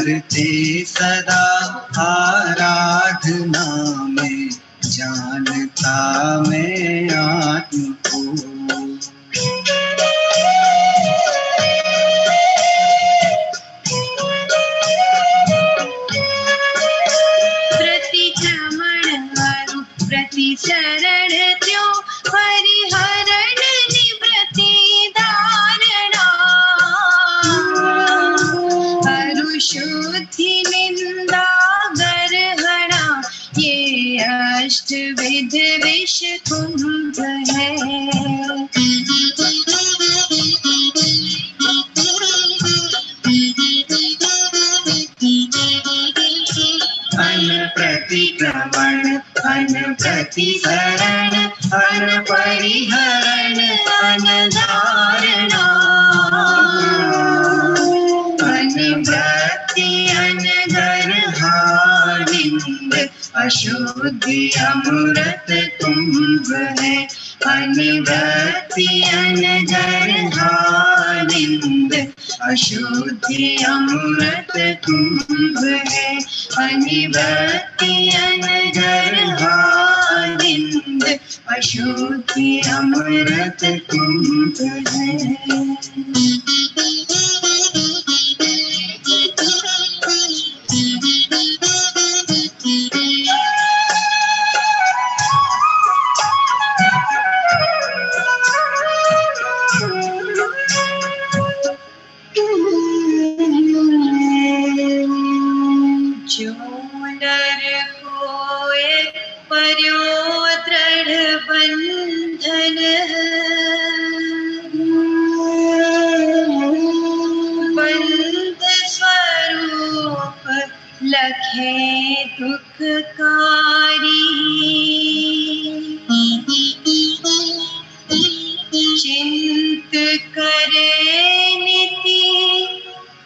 करते सदा आराधना में, जानता मैं आत्म को। शरण त्यों परिहरण निवृत्ति धारणा, अरुशुद्धि निंदा गर्हणा, ये अष्टविध विष कुंभ है। प्रतिक्रमण अन प्रतिसरण अन परिहरण अन धारणा, अनवृत्ति अन गर्हानिंद, अशुद्धि अमृत कुंभ है। अनवृत्ति अन गर्हानिंद, अशुद्धि अमृत कुंभ है। अनवृत्ति अन गर्हानिंद, अशुद्धि अमृत कुंभ है। चिंत करे नीति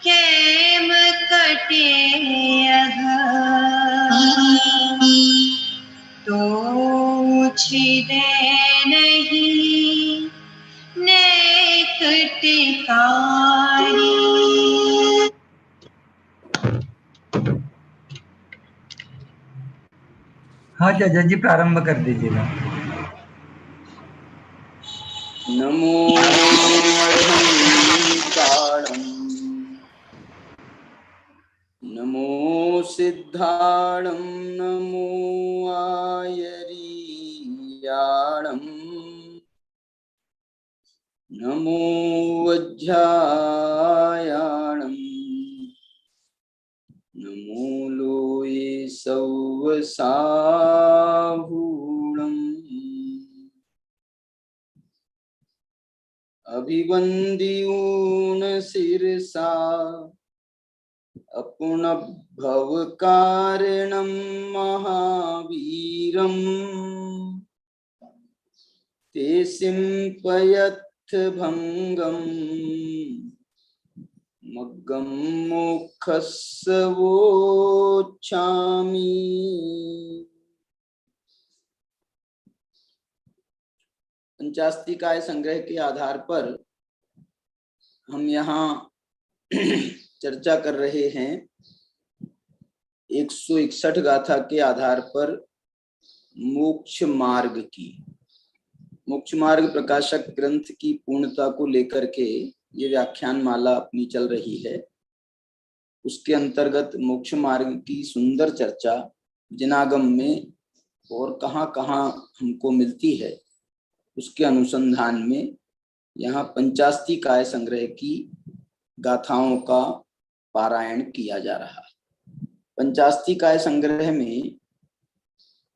केम कटे अघ, तो छिदे नहीं नेक टिकारी। हाँ चाचा जी प्रारंभ कर दीजिएगा। नमो अड़हंताणं, नमो सिद्धाणं, नमो आयरीयाणं, नमो वज्रायाणं, नमो लोये सौवसाभूणम्, अभिवंदियून शिरसा अपुनभव कारणं महावीरं, ते सिंपयथ भंगं मग्गं मोक्षस्य वोच्छामि। पंचास्तिकाय संग्रह के आधार पर हम यहाँ चर्चा कर रहे हैं 161 गाथा के आधार पर मोक्ष मार्ग की। मोक्ष मार्ग प्रकाशक ग्रंथ की पूर्णता को लेकर के ये व्याख्यान माला अपनी चल रही है। उसके अंतर्गत मोक्ष मार्ग की सुंदर चर्चा जिनागम में और कहाँ कहाँ हमको मिलती है, उसके अनुसंधान में यहाँ पंचास्तिकाय संग्रह की गाथाओं का पारायण किया जा रहा है। पंचास्तिकाय संग्रह में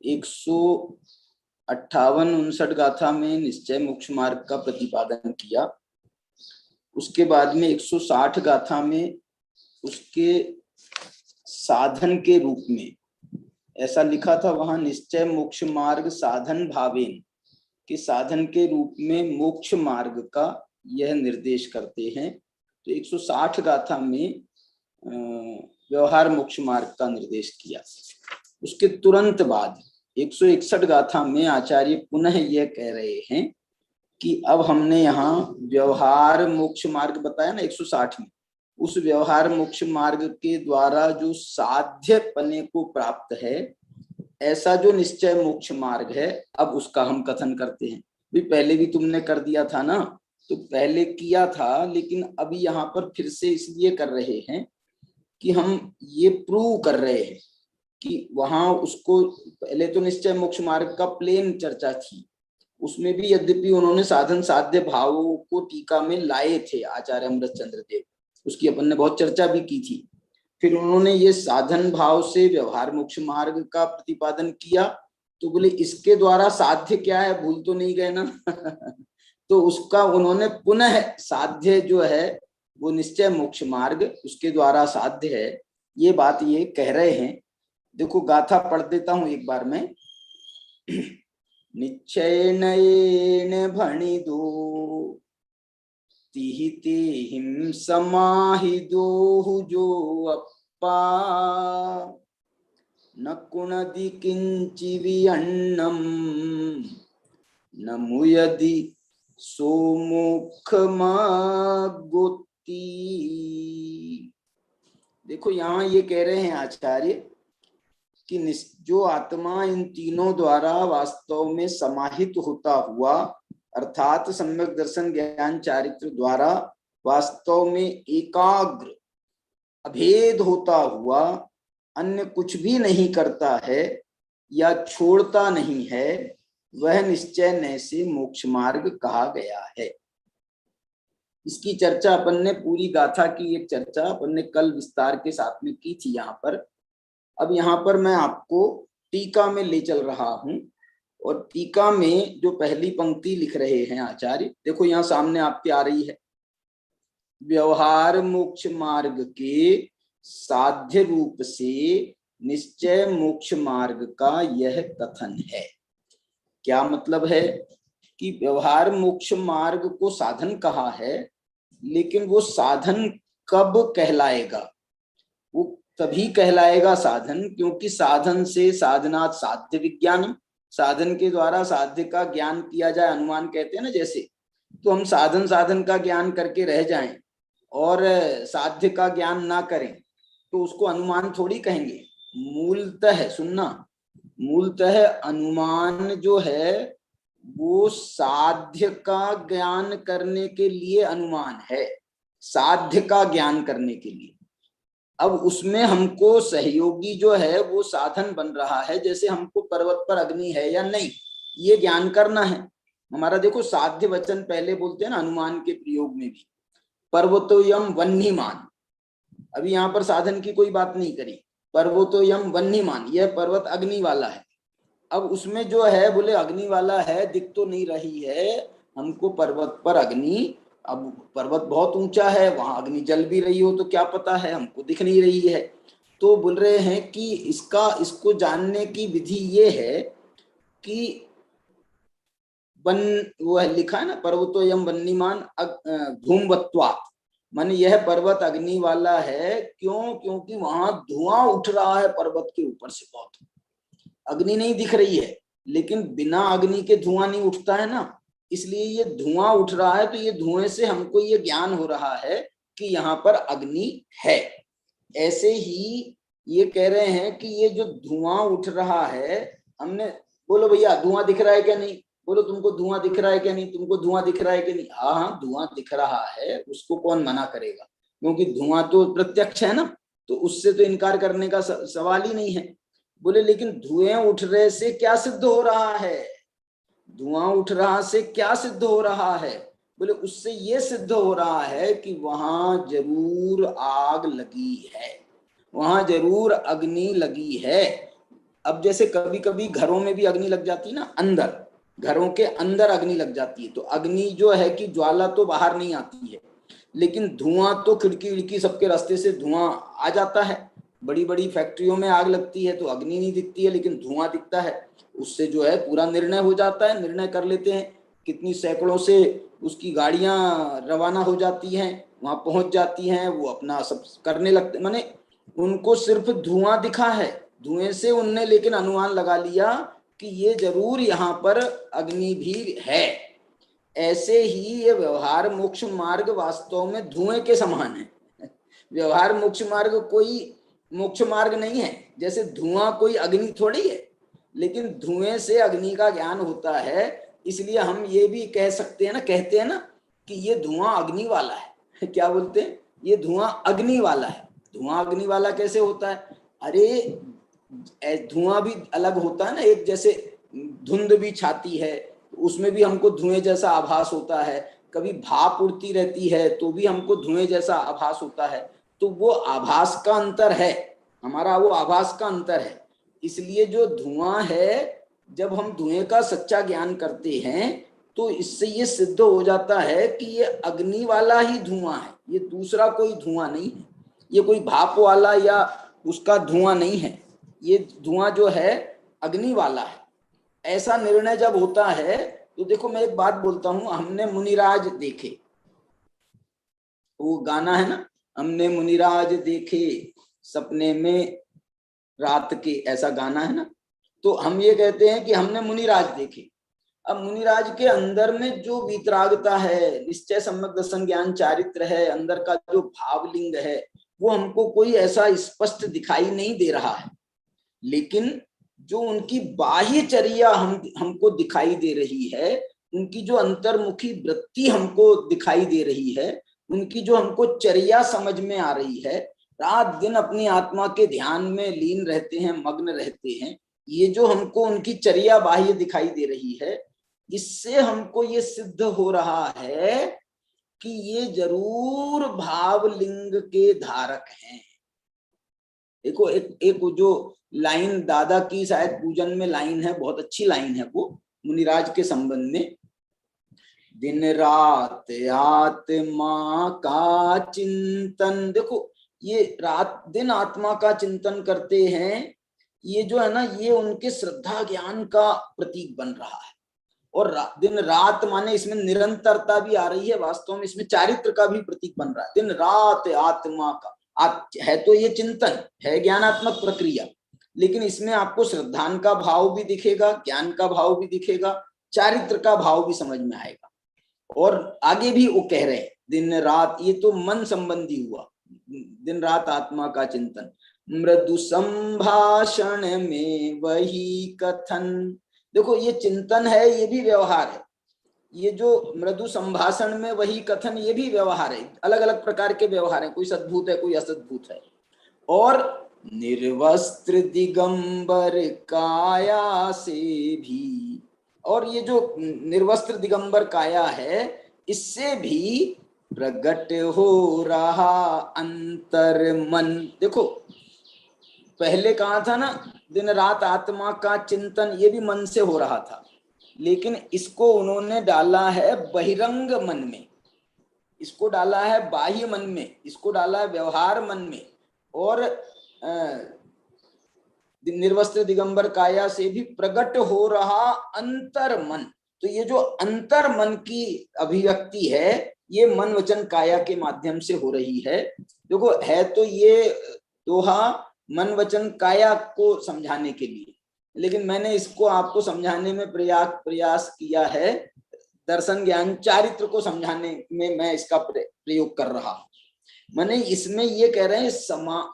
158-59 गाथा में निश्चय मोक्ष मार्ग का प्रतिपादन किया। उसके बाद में 160 गाथा में उसके साधन के रूप में ऐसा लिखा था, वहां निश्चय मोक्ष मार्ग साधन भावेन के साधन के रूप में मोक्ष मार्ग का यह निर्देश करते हैं। तो 160 गाथा में व्यवहार मोक्ष मार्ग का निर्देश किया। उसके तुरंत बाद 161 गाथा में आचार्य पुनः यह कह रहे हैं कि अब हमने यहाँ व्यवहार मोक्ष मार्ग बताया ना 160 में, उस व्यवहार मोक्ष मार्ग के द्वारा जो साध्य पने को प्राप्त है, ऐसा जो निश्चय मोक्ष मार्ग है, अब उसका हम कथन करते हैं। भी पहले भी तुमने कर दिया था ना, तो पहले किया था, लेकिन अभी यहाँ पर फिर से इसलिए कर रहे हैं कि हम ये प्रूव कर रहे हैं कि वहां उसको, पहले तो निश्चय मोक्ष मार्ग का प्लेन चर्चा थी, उसमें भी यद्यपि उन्होंने साधन साध्य भावों को टीका में लाए थे आचार्य अमृतचंद्र देव, उसकी अपन ने बहुत चर्चा भी की थी। फिर उन्होंने ये साधन भाव से व्यवहार मोक्ष मार्ग का प्रतिपादन किया, तो बोले इसके द्वारा साध्य क्या है, भूल तो नहीं गए ना तो उसका उन्होंने पुनः साध्य जो है वो निश्चय मोक्ष मार्ग उसके द्वारा साध्य है, ये बात ये कह रहे हैं। देखो गाथा पढ़ देता हूं एक बार में। निश्चयेन भणि दो तिहि तेहिं समाहि दोहु जो अप्पा न कुणदि किंचि विअन्नम न मुयदि सोमुख मागोती। देखो यहाँ ये कह रहे हैं आचार्य कि जो आत्मा इन तीनों द्वारा वास्तव में समाहित होता हुआ, अर्थात सम्यक दर्शन ज्ञान चारित्र द्वारा वास्तव में एकाग्र अभेद होता हुआ अन्य कुछ भी नहीं करता है या छोड़ता नहीं है, वह निश्चय न से मोक्ष मार्ग कहा गया है। इसकी चर्चा अपन ने, पूरी गाथा की एक चर्चा अपन ने कल विस्तार के साथ में की थी यहाँ पर। अब यहाँ पर मैं आपको टीका में ले चल रहा हूं, और टीका में जो पहली पंक्ति लिख रहे हैं आचार्य, देखो यहाँ सामने आपके आ रही है, व्यवहार मोक्ष मार्ग के साध्य रूप से निश्चय मोक्ष मार्ग का यह कथन है। क्या मतलब है कि व्यवहार मोक्ष मार्ग को साधन कहा है, लेकिन वो साधन कब कहलाएगा? वो तभी कहलाएगा साधन क्योंकि साधन से साधनात् साध्य विज्ञानम, साधन के द्वारा साध्य का ज्ञान किया जाए, अनुमान कहते हैं ना जैसे। तो हम साधन का ज्ञान करके रह जाएं और साध्य का ज्ञान ना करें तो उसको अनुमान थोड़ी कहेंगे। मूलतः सुनना, मूलतः अनुमान जो है वो साध्य का ज्ञान करने के लिए अनुमान है, साध्य का ज्ञान करने के लिए। अब उसमें हमको सहयोगी जो है वो साधन बन रहा है, जैसे हमको पर्वत पर अग्नि है या नहीं ये ज्ञान करना है हमारा। देखो साध्य वचन पहले बोलते हैं ना अनुमान के प्रयोग में भी, पर्वतोयम वह्निमान, अभी यहाँ पर साधन की कोई बात नहीं करी, पर्वतोयम वह्निमान, यह पर्वत अग्नि वाला है। अब उसमें जो है बोले अग्नि वाला है, दिख तो नहीं रही है हमको पर्वत पर अग्नि, अब पर्वत बहुत ऊंचा है, वहां अग्नि जल भी रही हो तो क्या पता है, हमको दिख नहीं रही है। तो बोल रहे हैं कि इसको जानने की विधि ये है कि वो है लिखा है ना, पर्वतोयम वह्निमान धूमवत्वात्, माने यह पर्वत अग्नि वाला है। क्यों? क्योंकि वहां धुआं उठ रहा है पर्वत के ऊपर से, बहुत, अग्नि नहीं दिख रही है, लेकिन बिना अग्नि के धुआं नहीं उठता है ना, इसलिए ये धुआं उठ रहा है। तो ये धुएं से हमको ये ज्ञान हो रहा है कि यहाँ पर अग्नि है। ऐसे ही ये कह रहे हैं कि ये जो धुआं उठ रहा है, हमने बोलो भैया धुआं दिख रहा है क्या नहीं, बोलो तुमको धुआं दिख रहा है क्या नहीं, तुमको धुआं दिख रहा है क्या नहीं? हाँ धुआं दिख रहा है, उसको कौन मना करेगा, क्योंकि धुआं तो प्रत्यक्ष है ना, तो उससे तो इनकार करने का सवाल ही नहीं है। बोले लेकिन धुएं उठ रहे से क्या सिद्ध हो रहा है, धुआं उठ रहा से क्या सिद्ध हो रहा है? बोले उससे ये सिद्ध हो रहा है कि वहां जरूर आग लगी है, वहां जरूर अग्नि लगी है। अब जैसे कभी कभी घरों में भी अग्नि लग जाती है ना, अंदर घरों के अंदर अग्नि लग जाती है, तो अग्नि जो है कि ज्वाला तो बाहर नहीं आती है, लेकिन धुआं तो खिड़की विड़की सबके रास्ते से धुआं आ जाता है। बड़ी बड़ी फैक्ट्रियों में आग लगती है तो अग्नि नहीं दिखती है, लेकिन धुआं दिखता है। उससे जो है पूरा निर्णय हो जाता है, निर्णय कर लेते हैं, कितनी सैकड़ों से उसकी गाड़ियां रवाना हो जाती हैं, वहां पहुंच जाती हैं, वो अपना सब करने लगते। माने उनको सिर्फ धुआं दिखा है, धुएं से उनने लेकिन अनुमान लगा लिया कि ये जरूर यहाँ पर अग्नि भी है। ऐसे ही ये व्यवहार मोक्ष मार्ग वास्तव में धुएं के समान है, व्यवहार मोक्ष मार्ग कोई मोक्ष मार्ग नहीं है। जैसे धुआं कोई अग्नि थोड़ी है, लेकिन धुएं से अग्नि का ज्ञान होता है। इसलिए हम ये भी कह सकते हैं ना, कहते हैं ना कि ये धुआं अग्नि वाला है। क्या बोलते हैं? ये धुआं अग्नि वाला है। धुआं अग्नि वाला कैसे होता है? अरे धुआं भी अलग होता है ना, एक जैसे धुंध भी छाती है, उसमें भी हमको धुएं जैसा आभास होता है। कभी भाप उड़ती रहती है तो भी हमको धुएं जैसा आभास होता है। तो वो आभास का अंतर है, हमारा वो आभास का अंतर है। इसलिए जो धुआं है, जब हम धुएं का सच्चा ज्ञान करते हैं तो इससे ये सिद्ध हो जाता है कि ये अग्नि वाला ही धुआं है, ये दूसरा कोई धुआं नहीं है, ये कोई भाप वाला या उसका धुआं नहीं है, ये धुआं जो है अग्नि वाला है। ऐसा निर्णय जब होता है तो देखो, मैं एक बात बोलता हूं, हमने मुनिराज देखे, वो गाना है ना, हमने मुनिराज देखे सपने में रात के, ऐसा गाना है ना। तो हम ये कहते हैं कि हमने मुनिराज देखे। अब मुनिराज के अंदर में जो वीतरागता है, निश्चय सम्यक दर्शन ज्ञान चारित्र है, अंदर का जो भावलिंग है, वो हमको कोई ऐसा स्पष्ट दिखाई नहीं दे रहा है। लेकिन जो उनकी बाह्य चर्या हमको दिखाई दे रही है, उनकी जो अंतर्मुखी वृत्ति हमको दिखाई दे रही है, उनकी जो हमको चर्या समझ में आ रही है, रात दिन अपनी आत्मा के ध्यान में लीन रहते हैं, मग्न रहते हैं, ये जो हमको उनकी चर्या बाह्य दिखाई दे रही है, इससे हमको ये सिद्ध हो रहा है कि ये जरूर भावलिंग के धारक हैं। देखो, एक जो लाइन दादा की शायद पूजन में लाइन है, बहुत अच्छी लाइन है वो मुनिराज के संबंध में। दिन रात आत्मा का चिंतन, देखो ये रात दिन आत्मा का चिंतन करते हैं, ये जो है ना, ये उनके श्रद्धा ज्ञान का प्रतीक बन रहा है। और दिन रात माने इसमें निरंतरता भी आ रही है, वास्तव में इसमें चारित्र का भी प्रतीक बन रहा है। दिन रात आत्मा का है तो ये चिंतन है, ज्ञानात्मक प्रक्रिया, लेकिन इसमें आपको श्रद्धान का भाव भी दिखेगा, ज्ञान का भाव भी दिखेगा, चारित्र का भाव भी समझ में आएगा। और आगे भी वो कह रहे हैं दिन रात, ये तो मन संबंधी हुआ, दिन रात आत्मा का चिंतन, मृदु संभाषण में वही कथन। देखो ये चिंतन है, ये भी व्यवहार है, ये जो मृदु संभाषण में वही कथन, ये भी व्यवहार है। अलग अलग प्रकार के व्यवहार है, कोई सद्भूत है, कोई असद्भूत है। और निर्वस्त्र दिगंबर काया से भी, और ये जो निर्वस्त्र दिगंबर काया है, इससे भी प्रकट हो रहा अंतर मन। देखो पहले कहा था ना, दिन रात आत्मा का चिंतन, ये भी मन से हो रहा था, लेकिन इसको उन्होंने डाला है बहिरंग मन में, इसको डाला है बाह्य मन में, इसको डाला है व्यवहार मन में। और निर्वस्त्र दिगंबर काया से भी प्रकट हो रहा अंतर मन। तो ये जो अंतर मन की अभिव्यक्ति है, ये मन वचन काया के माध्यम से हो रही है। देखो है तो ये दोहा मन वचन काया को समझाने के लिए, लेकिन मैंने इसको आपको समझाने में प्रयास किया है, दर्शन ज्ञान चारित्र को समझाने में मैं इसका प्रयोग कर रहा हूं। मैंने इसमें ये कह रहे हैं,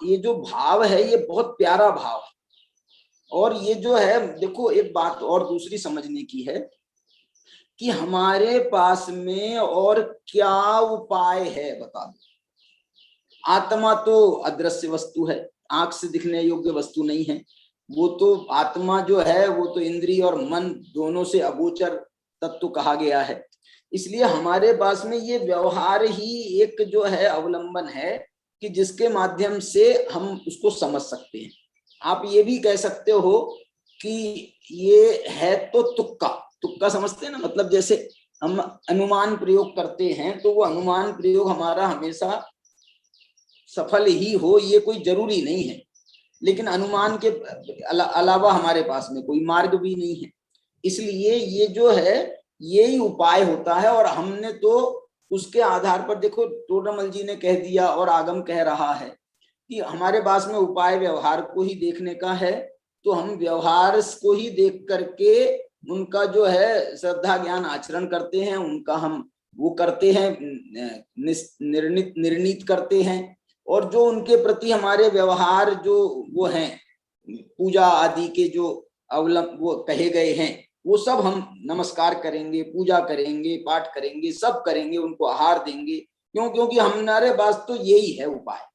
ये जो भाव है ये बहुत प्यारा भाव है। और ये जो है, देखो एक बात और दूसरी समझने की है कि हमारे पास में और क्या उपाय है, बता दो। आत्मा तो अदृश्य वस्तु है, आंख से दिखने योग्य वस्तु नहीं है। वो तो आत्मा जो है वो तो इंद्रिय और मन दोनों से अगोचर तत्व कहा गया है। इसलिए हमारे पास में ये व्यवहार ही एक जो है अवलंबन है कि जिसके माध्यम से हम उसको समझ सकते हैं। आप ये भी कह सकते हो कि ये है तो तुक्का समझते हैं ना, मतलब जैसे हम अनुमान प्रयोग करते हैं तो वो अनुमान प्रयोग हमारा हमेशा सफल ही हो ये कोई जरूरी नहीं है, लेकिन अनुमान के अलावा हमारे पास में कोई मार्ग भी नहीं है। इसलिए ये जो है यही उपाय होता है। और हमने तो उसके आधार पर, देखो टोडरमल जी ने कह दिया और आगम कह रहा है कि हमारे पास में उपाय व्यवहार को ही देखने का है, तो हम व्यवहार को ही देख करके उनका जो है श्रद्धा ज्ञान आचरण करते हैं, उनका हम वो करते हैं, निर्णीत करते हैं। और जो उनके प्रति हमारे व्यवहार जो वो हैं, पूजा आदि के जो वो कहे गए हैं, वो सब हम नमस्कार करेंगे, पूजा करेंगे, पाठ करेंगे, सब करेंगे, उनको आहार देंगे। क्यों? क्योंकि हमारे पास तो यही है उपाय।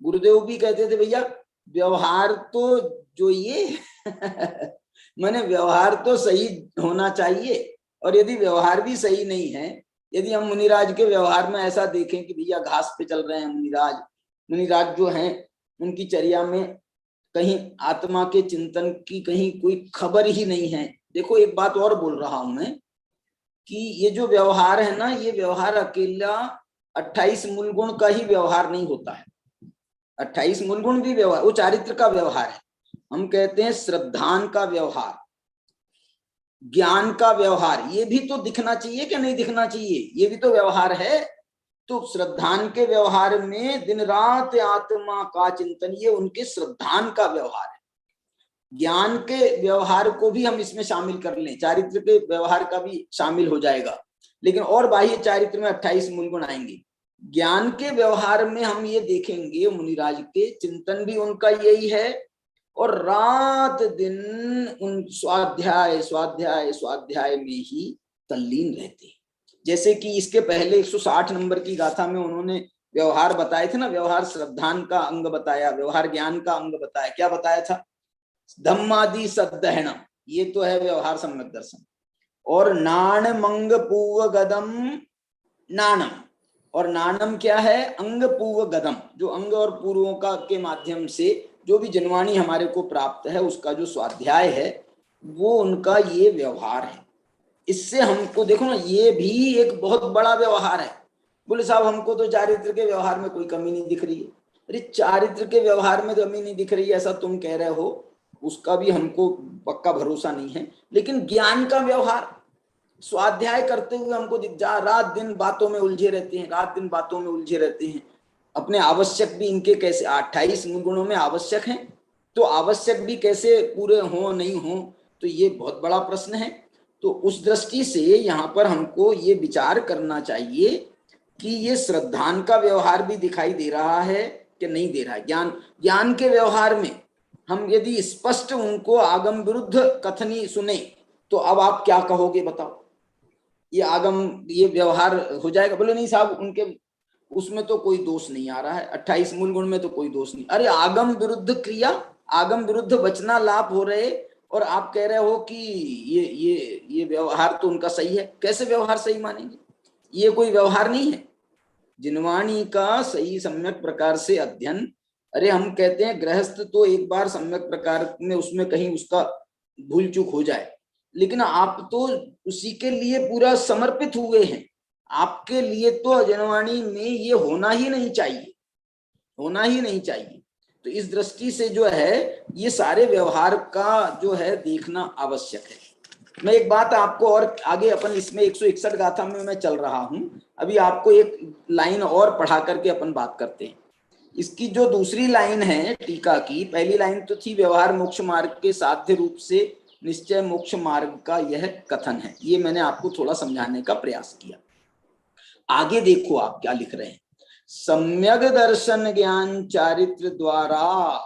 गुरुदेव भी कहते थे भैया व्यवहार तो जो ये माने व्यवहार तो सही होना चाहिए, और यदि व्यवहार भी सही नहीं है, यदि हम मुनिराज के व्यवहार में ऐसा देखें कि भैया घास पे चल रहे हैं मुनिराज जो हैं, उनकी चर्या में कहीं आत्मा के चिंतन की कहीं कोई खबर ही नहीं है। देखो एक बात और बोल रहा हूं मैं कि ये जो व्यवहार है ना, ये व्यवहार अकेला 28 मूल गुण का ही व्यवहार नहीं होता है। 28 मूल गुण भी व्यवहार, वो चारित्र का व्यवहार है। हम कहते हैं श्रद्धान का व्यवहार, ज्ञान का व्यवहार, ये भी तो दिखना चाहिए कि नहीं दिखना चाहिए? ये भी तो व्यवहार है। तो श्रद्धान के व्यवहार में दिन रात आत्मा का चिंतन, ये उनके श्रद्धान का व्यवहार है। ज्ञान के व्यवहार को भी हम इसमें शामिल कर लें, चारित्र के व्यवहार का भी शामिल हो जाएगा, लेकिन और बाह्य चारित्र में 28 मूल गुण आएंगे। ज्ञान के व्यवहार में हम ये देखेंगे मुनिराज के चिंतन भी उनका यही है, और रात दिन उन स्वाध्याय स्वाध्याय स्वाध्याय में ही तल्लीन रहते। जैसे कि इसके पहले 160 नंबर की गाथा में उन्होंने व्यवहार बताए थे ना, व्यवहार श्रद्धान का अंग बताया, व्यवहार ज्ञान का अंग बताया। क्या बताया था? धम्मादि सद्दहणम, ये तो है व्यवहार सम्यक दर्शन। और नाण मंग पूव गदम नाणम, और नाणम क्या है? अंग पूव गदम, जो अंग और पूर्वों का के माध्यम से जो भी जनवाणी हमारे को प्राप्त है, उसका जो स्वाध्याय है, वो उनका ये व्यवहार है। इससे हमको देखो ना, ये भी एक बहुत बड़ा व्यवहार है। बोले साहब हमको तो चारित्र के व्यवहार में कोई कमी नहीं दिख रही है। अरे चारित्र के व्यवहार में कमी नहीं दिख रही है ऐसा तुम कह रहे हो, उसका भी हमको पक्का भरोसा नहीं है। लेकिन ज्ञान का व्यवहार, स्वाध्याय करते हुए हमको दिख जा, रात दिन बातों में उलझे रहते हैं, रात दिन बातों में उलझे रहते हैं। अपने आवश्यक भी इनके कैसे 28 गुणों में आवश्यक हैं, तो आवश्यक भी कैसे पूरे हो नहीं हो, तो ये बहुत बड़ा प्रश्न है। तो उस दृष्टि से यहाँ पर हमको ये विचार करना चाहिए कि ये श्रद्धान का व्यवहार भी दिखाई दे रहा है कि नहीं दे रहा है। ज्ञान के व्यवहार में हम यदि स्पष्ट उनको आगम विरुद्ध कथनी सुने, तो अब आप क्या कहोगे बताओ? ये आगम, ये व्यवहार हो जाएगा? बोले नहीं साहब उनके उसमें तो कोई दोष नहीं आ रहा है, 28 मूल गुण में तो कोई दोष नहीं। अरे आगम विरुद्ध क्रिया, आगम विरुद्ध वचना लाभ हो रहे, और आप कह रहे हो कि ये व्यवहार तो उनका सही है। कैसे व्यवहार सही मानेंगे? ये कोई व्यवहार नहीं है। जिनवाणी का सही सम्यक प्रकार से अध्ययन, अरे हम कहते हैं गृहस्थ तो एक बार सम्यक प्रकार में उसमें कहीं उसका भूल चूक हो जाए, लेकिन आप तो उसी के लिए पूरा समर्पित हुए हैं। आपके लिए तो जनवाणी में ये होना ही नहीं चाहिए, होना ही नहीं चाहिए। तो इस दृष्टि से जो है ये सारे व्यवहार का जो है देखना आवश्यक है। मैं एक बात आपको और आगे, अपन इसमें 161 गाथा में मैं चल रहा हूं, अभी आपको एक लाइन और पढ़ा करके अपन बात करते हैं। इसकी जो दूसरी लाइन है टीका की, पहली लाइन तो थी व्यवहार मोक्ष मार्ग के साध्य रूप से निश्चय मोक्ष मार्ग का यह कथन है। ये मैंने आपको थोड़ा समझाने का प्रयास किया। आगे देखो आप क्या लिख रहे हैं। सम्यक दर्शन ज्ञान चारित्र द्वारा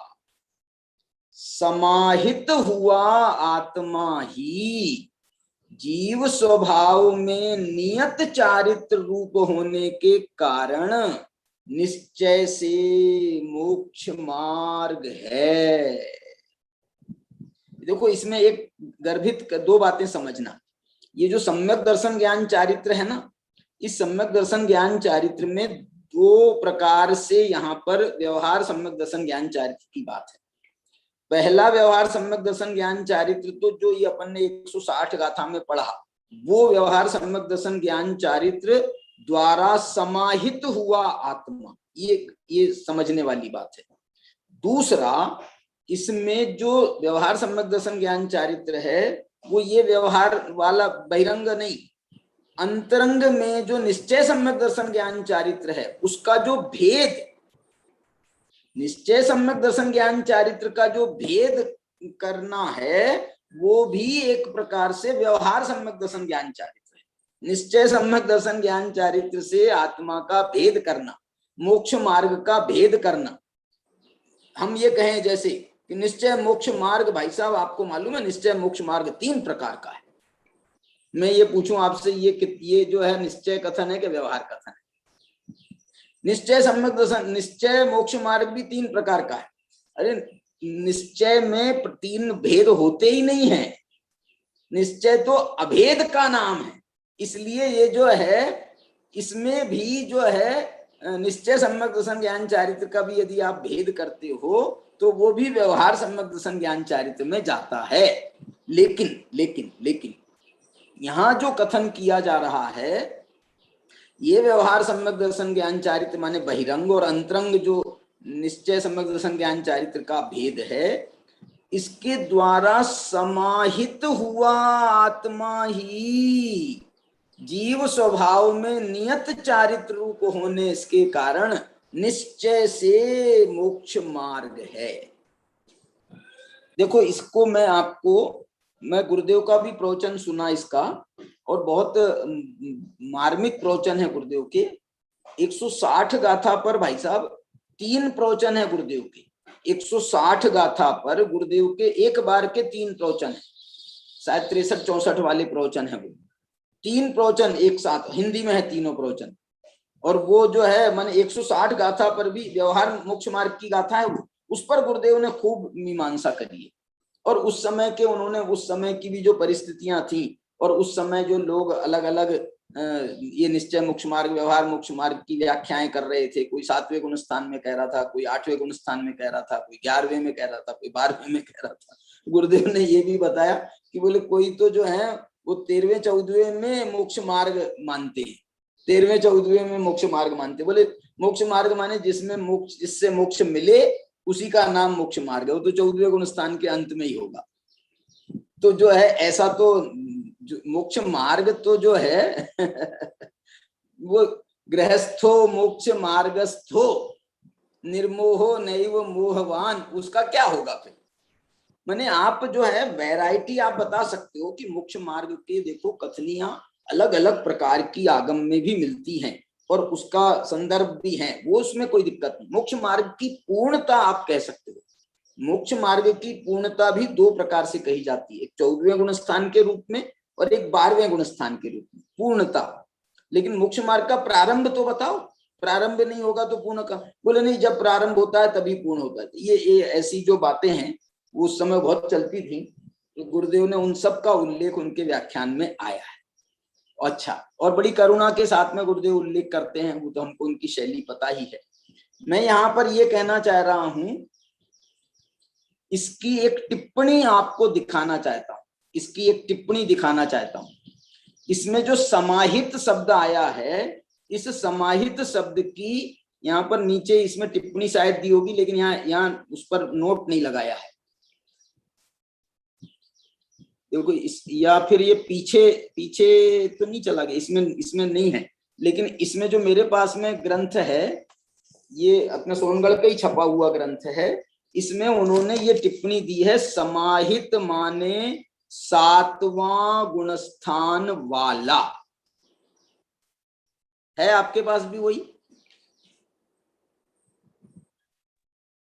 समाहित हुआ आत्मा ही जीव स्वभाव में नियत चारित्र रूप होने के कारण निश्चय से मोक्ष मार्ग है। देखो इसमें एक गर्भित दो बातें समझना। ये जो सम्यक दर्शन ज्ञान चारित्र है ना, इस सम्यक दर्शन ज्ञान चारित्र में दो प्रकार से यहाँ पर व्यवहार सम्यक दर्शन ज्ञान चारित्र की बात है। पहला व्यवहार सम्यक दर्शन ज्ञान चारित्र तो जो ये अपन ने 160 गाथा में पढ़ा, वो व्यवहार सम्यक दर्शन ज्ञान चारित्र द्वारा समाहित हुआ आत्मा, ये समझने वाली बात है। दूसरा, इसमें जो व्यवहार सम्यक दर्शन ज्ञान चारित्र है, वो ये व्यवहार वाला बहिरंग नहीं, अंतरंग में जो निश्चय सम्यक दर्शन ज्ञान चारित्र है, उसका जो भेद, निश्चय सम्यक दर्शन ज्ञान चारित्र का जो भेद करना है, वो भी एक प्रकार से व्यवहार सम्यक दर्शन ज्ञान चारित्र है। निश्चय सम्यक दर्शन ज्ञान चारित्र से आत्मा का भेद करना, मोक्ष मार्ग का भेद करना। हम ये कहें जैसे कि निश्चय मोक्ष मार्ग, भाई साहब आपको मालूम है निश्चय मोक्ष मार्ग 3 प्रकार का है। मैं ये पूछूं आपसे, ये जो है निश्चय कथन है कि व्यवहार कथन है? निश्चय सम्यक दर्शन, निश्चय मोक्ष मार्ग भी 3 प्रकार का है। अरे निश्चय में 3 भेद होते ही नहीं है, निश्चय तो अभेद का नाम है। इसलिए ये जो है इसमें भी जो है निश्चय सम्यक दर्शन ज्ञान चारित्र का भी यदि आप भेद करते हो तो वो भी व्यवहार सम्यक दर्शन ज्ञान चारित्र में जाता है। लेकिन लेकिन लेकिन यहाँ जो कथन किया जा रहा है ये व्यवहार सम्यक दर्शन ज्ञान चारित्र माने बहिरंग और अंतरंग जो निश्चय सम्यक दर्शन ज्ञान चारित्र का भेद है, इसके द्वारा समाहित हुआ आत्मा ही जीव स्वभाव में नियत चारित्र रूप होने के कारण निश्चय से मोक्ष मार्ग है। देखो इसको मैं गुरुदेव का भी प्रवचन सुना इसका, और बहुत मार्मिक प्रवचन है गुरुदेव के। 160 गाथा पर भाई साहब 3 प्रवचन है गुरुदेव के। 160 गाथा पर गुरुदेव के एक बार के 3 प्रवचन है, शायद 63-64 वाले प्रवचन है वो। 3 प्रवचन एक साथ हिंदी में है तीनों प्रवचन। और वो जो है माने 160 गाथा पर भी व्यवहार मोक्ष मार्ग की गाथा है वो, उस पर गुरुदेव ने खूब मीमांसा करी है। और उस समय के उन्होंने उस समय की भी जो परिस्थितियां थी और उस समय जो लोग अलग अलग ये निश्चय मोक्ष मार्ग व्यवहार मोक्ष मार्ग की व्याख्याएं कर रहे थे। कोई 7वें गुण स्थान में कह रहा था, कोई 8वें गुण स्थान में कह रहा था, कोई 11वें में कह रहा था, कोई 12वें में कह रहा था। गुरुदेव ने ये भी बताया कि बोले कोई तो जो है वो 13वें 14वें में मोक्ष मार्ग मानते हैं, 13वें 14वें में मोक्ष मार्ग मानते। बोले मोक्ष मार्ग माने जिसमें मोक्ष, जिससे मोक्ष मिले उसी का नाम मोक्ष मार्ग है, वो तो 14वें गुण स्थान के अंत में ही होगा। तो जो है ऐसा तो मोक्ष मार्ग तो जो है वो गृहस्थो मोक्ष मार्गस्थो निर्मोहो नैव मोहवान, उसका क्या होगा फिर? माने आप जो है वैरायटी आप बता सकते हो कि मोक्ष मार्ग के देखो कथनियां अलग अलग प्रकार की आगम में भी मिलती हैं और उसका संदर्भ भी है, वो उसमें कोई दिक्कत नहीं। मोक्ष मार्ग की पूर्णता आप कह सकते हो। मोक्ष मार्ग की पूर्णता भी 2 प्रकार से कही जाती है, एक 14वें गुण स्थान के रूप में और एक 12वें गुण स्थान के रूप में पूर्णता। लेकिन मोक्ष मार्ग का प्रारंभ तो बताओ, प्रारंभ नहीं होगा तो पूर्ण का? बोले नहीं, जब प्रारंभ होता है तभी पूर्ण होता है। ये ऐसी जो बातें हैं वो उस समय बहुत चलती थी, तो गुरुदेव ने उन सब का उल्लेख उनके व्याख्यान में आया है। अच्छा, और बड़ी करुणा के साथ में गुरुदेव उल्लेख करते हैं, वो तो हमको उनकी शैली पता ही है। मैं यहाँ पर ये कहना चाह रहा हूं, इसकी एक टिप्पणी आपको दिखाना चाहता हूं, इसकी एक टिप्पणी दिखाना चाहता हूं। इसमें जो समाहित शब्द आया है, इस समाहित शब्द की यहाँ पर नीचे इसमें टिप्पणी शायद दी होगी, लेकिन यहाँ उस पर नोट नहीं लगाया है। देखो या फिर ये पीछे तो नहीं चला गया, इसमें नहीं है। लेकिन इसमें जो मेरे पास में ग्रंथ है, ये अपने सोनगढ़ का ही छपा हुआ ग्रंथ है, इसमें उन्होंने ये टिप्पणी दी है, समाहित माने 7वां गुणस्थान वाला। है आपके पास भी वही?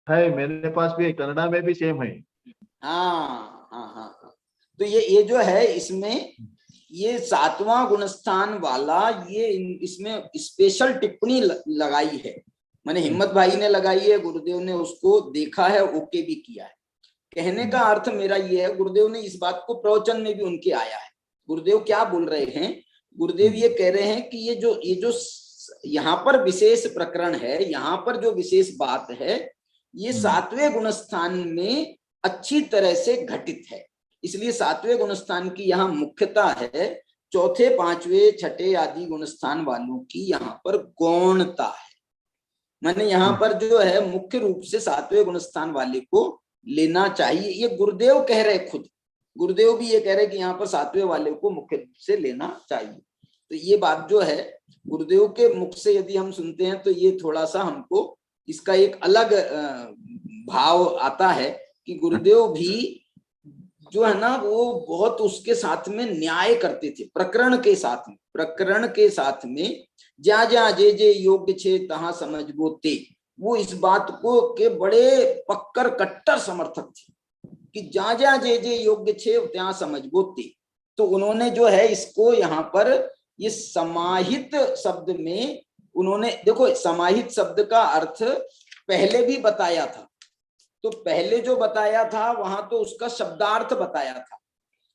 है, मेरे पास भी कन्नड़ा में भी सेम है। हाँ हाँ हाँ। तो ये जो है इसमें ये 7वां गुणस्थान वाला, ये इसमें स्पेशल टिप्पणी लगाई है, माने हिम्मत भाई ने लगाई है, गुरुदेव ने उसको देखा है, ओके भी किया है। कहने का अर्थ मेरा ये है, गुरुदेव ने इस बात को प्रवचन में भी उनके आया है। गुरुदेव क्या बोल रहे हैं? गुरुदेव ये कह रहे हैं कि ये जो यहाँ पर विशेष प्रकरण है, यहाँ पर जो विशेष बात है, ये 7वें गुणस्थान में अच्छी तरह से घटित है। इसलिए 7वें गुणस्थान की यहाँ मुख्यता है, 4थे 5वें 6ठे आदि गुणस्थान वालों की यहाँ पर गौणता है। माने यहाँ पर जो है मुख्य रूप से 7वें गुणस्थान वाले को लेना चाहिए। ये गुरुदेव कह रहे, खुद गुरुदेव भी ये कह रहे कि यहाँ पर 7वें वाले को मुख्य रूप से लेना चाहिए। तो ये बात जो है गुरुदेव के मुख से यदि हम सुनते हैं तो ये थोड़ा सा हमको इसका एक अलग भाव आता है कि गुरुदेव भी जो है ना वो बहुत उसके साथ में न्याय करते थे, प्रकरण के साथ में ज्या ज्या जे जे योग्य छे तहां समझबो ते, वो इस बात को के बड़े पक्कर कट्टर समर्थक थे कि जा जा जे जे योग्य छे त्या समझबो ते। तो उन्होंने जो है इसको यहाँ पर ये समाहित शब्द में उन्होंने, देखो समाहित शब्द का अर्थ पहले भी बताया था, तो पहले जो बताया था वहां तो उसका शब्दार्थ बताया था,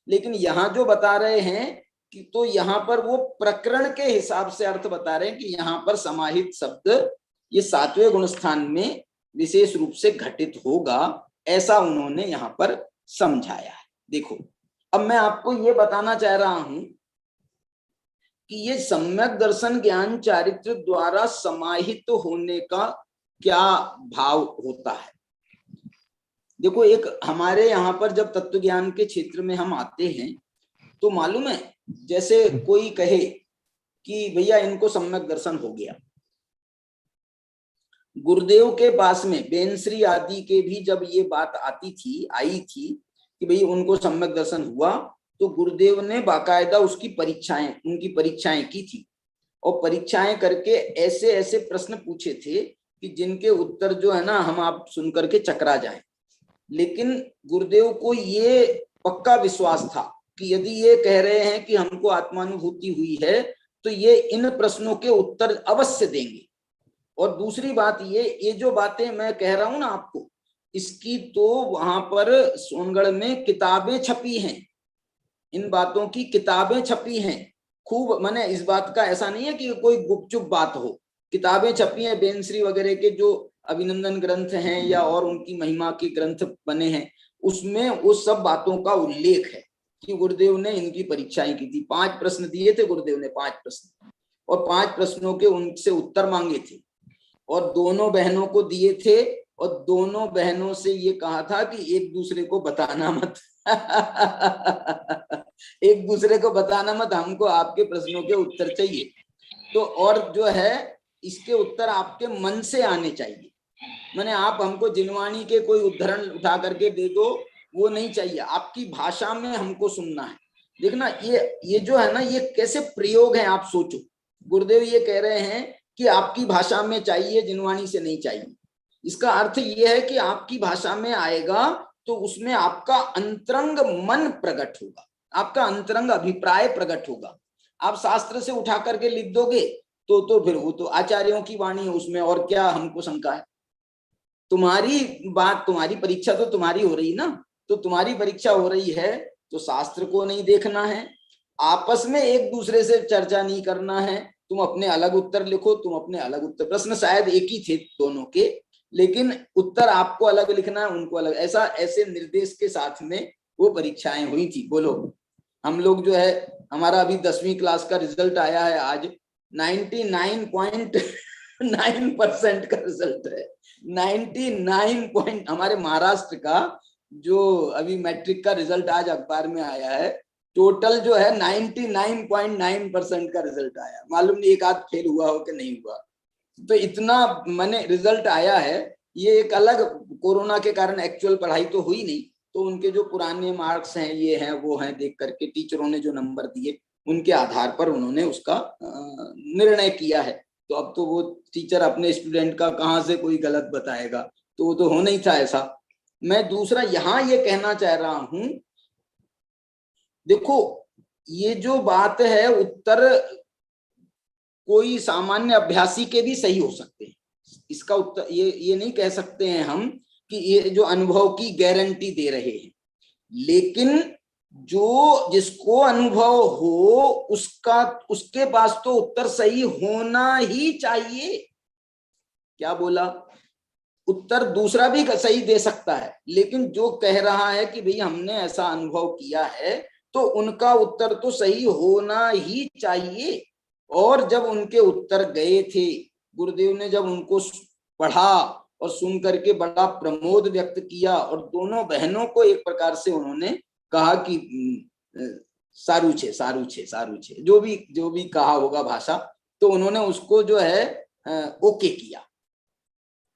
लेकिन यहाँ जो बता रहे हैं कि तो यहाँ पर वो प्रकरण के हिसाब से अर्थ बता रहे हैं कि यहाँ पर समाहित शब्द ये 7वें गुणस्थान में विशेष रूप से घटित होगा, ऐसा उन्होंने यहाँ पर समझाया है। देखो अब मैं आपको ये बताना चाह रहा हूं कि ये सम्यक दर्शन ज्ञान चारित्र द्वारा समाहित होने का क्या भाव होता है। देखो एक हमारे यहाँ पर जब तत्व ज्ञान के क्षेत्र में हम आते हैं तो मालूम है, जैसे कोई कहे कि भैया इनको सम्यक दर्शन हो गया, गुरुदेव के पास में बेनश्री आदि के भी जब ये बात आई थी कि भाई उनको सम्यक दर्शन हुआ, तो गुरुदेव ने बाकायदा उनकी परीक्षाएं की थी और परीक्षाएं करके ऐसे ऐसे प्रश्न पूछे थे कि जिनके उत्तर जो है ना हम आप सुन करके चकरा जाएं। लेकिन गुरुदेव को ये पक्का विश्वास था कि यदि ये कह रहे हैं कि हमको आत्मानुभूति हुई है तो ये इन प्रश्नों के उत्तर अवश्य देंगे। और दूसरी बात ये जो बातें मैं कह रहा हूं ना आपको, इसकी तो वहां पर सोनगढ़ में किताबें छपी हैं, इन बातों की किताबें छपी हैं खूब। माने इस बात का ऐसा नहीं है कि कोई गुपचुप बात हो, किताबें छपी हैं बेनश्री वगैरह के जो अभिनंदन ग्रंथ हैं या और उनकी महिमा के ग्रंथ बने हैं, उसमें उस सब बातों का उल्लेख है कि गुरुदेव ने इनकी परीक्षाएं की थी। 5 प्रश्न दिए थे गुरुदेव ने, 5 प्रश्न, और 5 प्रश्नों के उनसे उत्तर मांगे थे और दोनों बहनों को दिए थे और दोनों बहनों से ये कहा था कि एक दूसरे को बताना मत एक दूसरे को बताना मत, हमको आपके प्रश्नों के उत्तर चाहिए। तो और जो है इसके उत्तर आपके मन से आने चाहिए, माने आप हमको जिनवाणी के कोई उदाहरण उठा करके दे दो, वो नहीं चाहिए, आपकी भाषा में हमको सुनना है। देखना ये जो है ना ये कैसे प्रयोग है, आप सोचो। गुरुदेव ये कह रहे हैं कि आपकी भाषा में चाहिए, जिनवाणी से नहीं चाहिए। इसका अर्थ ये है कि आपकी भाषा में आएगा तो उसमें आपका अंतरंग मन प्रकट होगा, आपका अंतरंग अभिप्राय प्रकट होगा। आप शास्त्र से उठा करके लिख दोगे तो फिर वो तो आचार्यों की वाणी है, उसमें और क्या हमको शंका है। तुम्हारी बात, तुम्हारी परीक्षा तो तुम्हारी हो रही ना, तो तुम्हारी परीक्षा हो रही है तो शास्त्र को नहीं देखना है, आपस में एक दूसरे से चर्चा नहीं करना है। तुम अपने अलग उत्तर लिखो, तुम अपने अलग उत्तर, प्रश्न शायद एक ही थे दोनों के, लेकिन उत्तर आपको अलग लिखना है, उनको अलग। ऐसे निर्देश के साथ में वो परीक्षाएं हुई थी। बोलो हम लोग जो है, हमारा अभी 10वीं क्लास का रिजल्ट आया है आज, 99.9% का रिजल्ट है। 99 हमारे महाराष्ट्र का जो अभी मैट्रिक का रिजल्ट आज अखबार में आया है, टोटल जो है 99.9% का रिजल्ट आया। मालूम नहीं एक आध फेल हुआ हो कि नहीं हुआ, तो इतना माने रिजल्ट आया है। ये एक अलग, कोरोना के कारण एक्चुअल पढ़ाई तो हुई नहीं, तो उनके जो पुराने मार्क्स हैं, ये हैं वो हैं, देख करके टीचरों ने जो नंबर दिए उनके आधार पर उन्होंने उसका निर्णय किया है। तो अब तो वो टीचर अपने स्टूडेंट का कहाँ से कोई गलत बताएगा, तो वो तो हो नहीं था ऐसा। मैं दूसरा यहाँ ये कहना चाह रहा हूं, देखो ये जो बात है उत्तर कोई सामान्य अभ्यासी के भी सही हो सकते हैं। इसका उत्तर ये नहीं कह सकते हैं हम कि ये जो अनुभव की गारंटी दे रहे हैं, लेकिन जो जिसको अनुभव हो उसके पास तो उत्तर सही होना ही चाहिए। क्या बोला? उत्तर दूसरा भी सही दे सकता है, लेकिन जो कह रहा है कि भाई हमने ऐसा अनुभव किया है तो उनका उत्तर तो सही होना ही चाहिए। और जब उनके उत्तर गए थे, गुरुदेव ने जब उनको पढ़ा और सुन करके बड़ा प्रमोद व्यक्त किया और दोनों बहनों को एक प्रकार से उन्होंने कहा कि सारू छे, जो भी कहा होगा भाषा, तो उन्होंने उसको जो है ओके किया।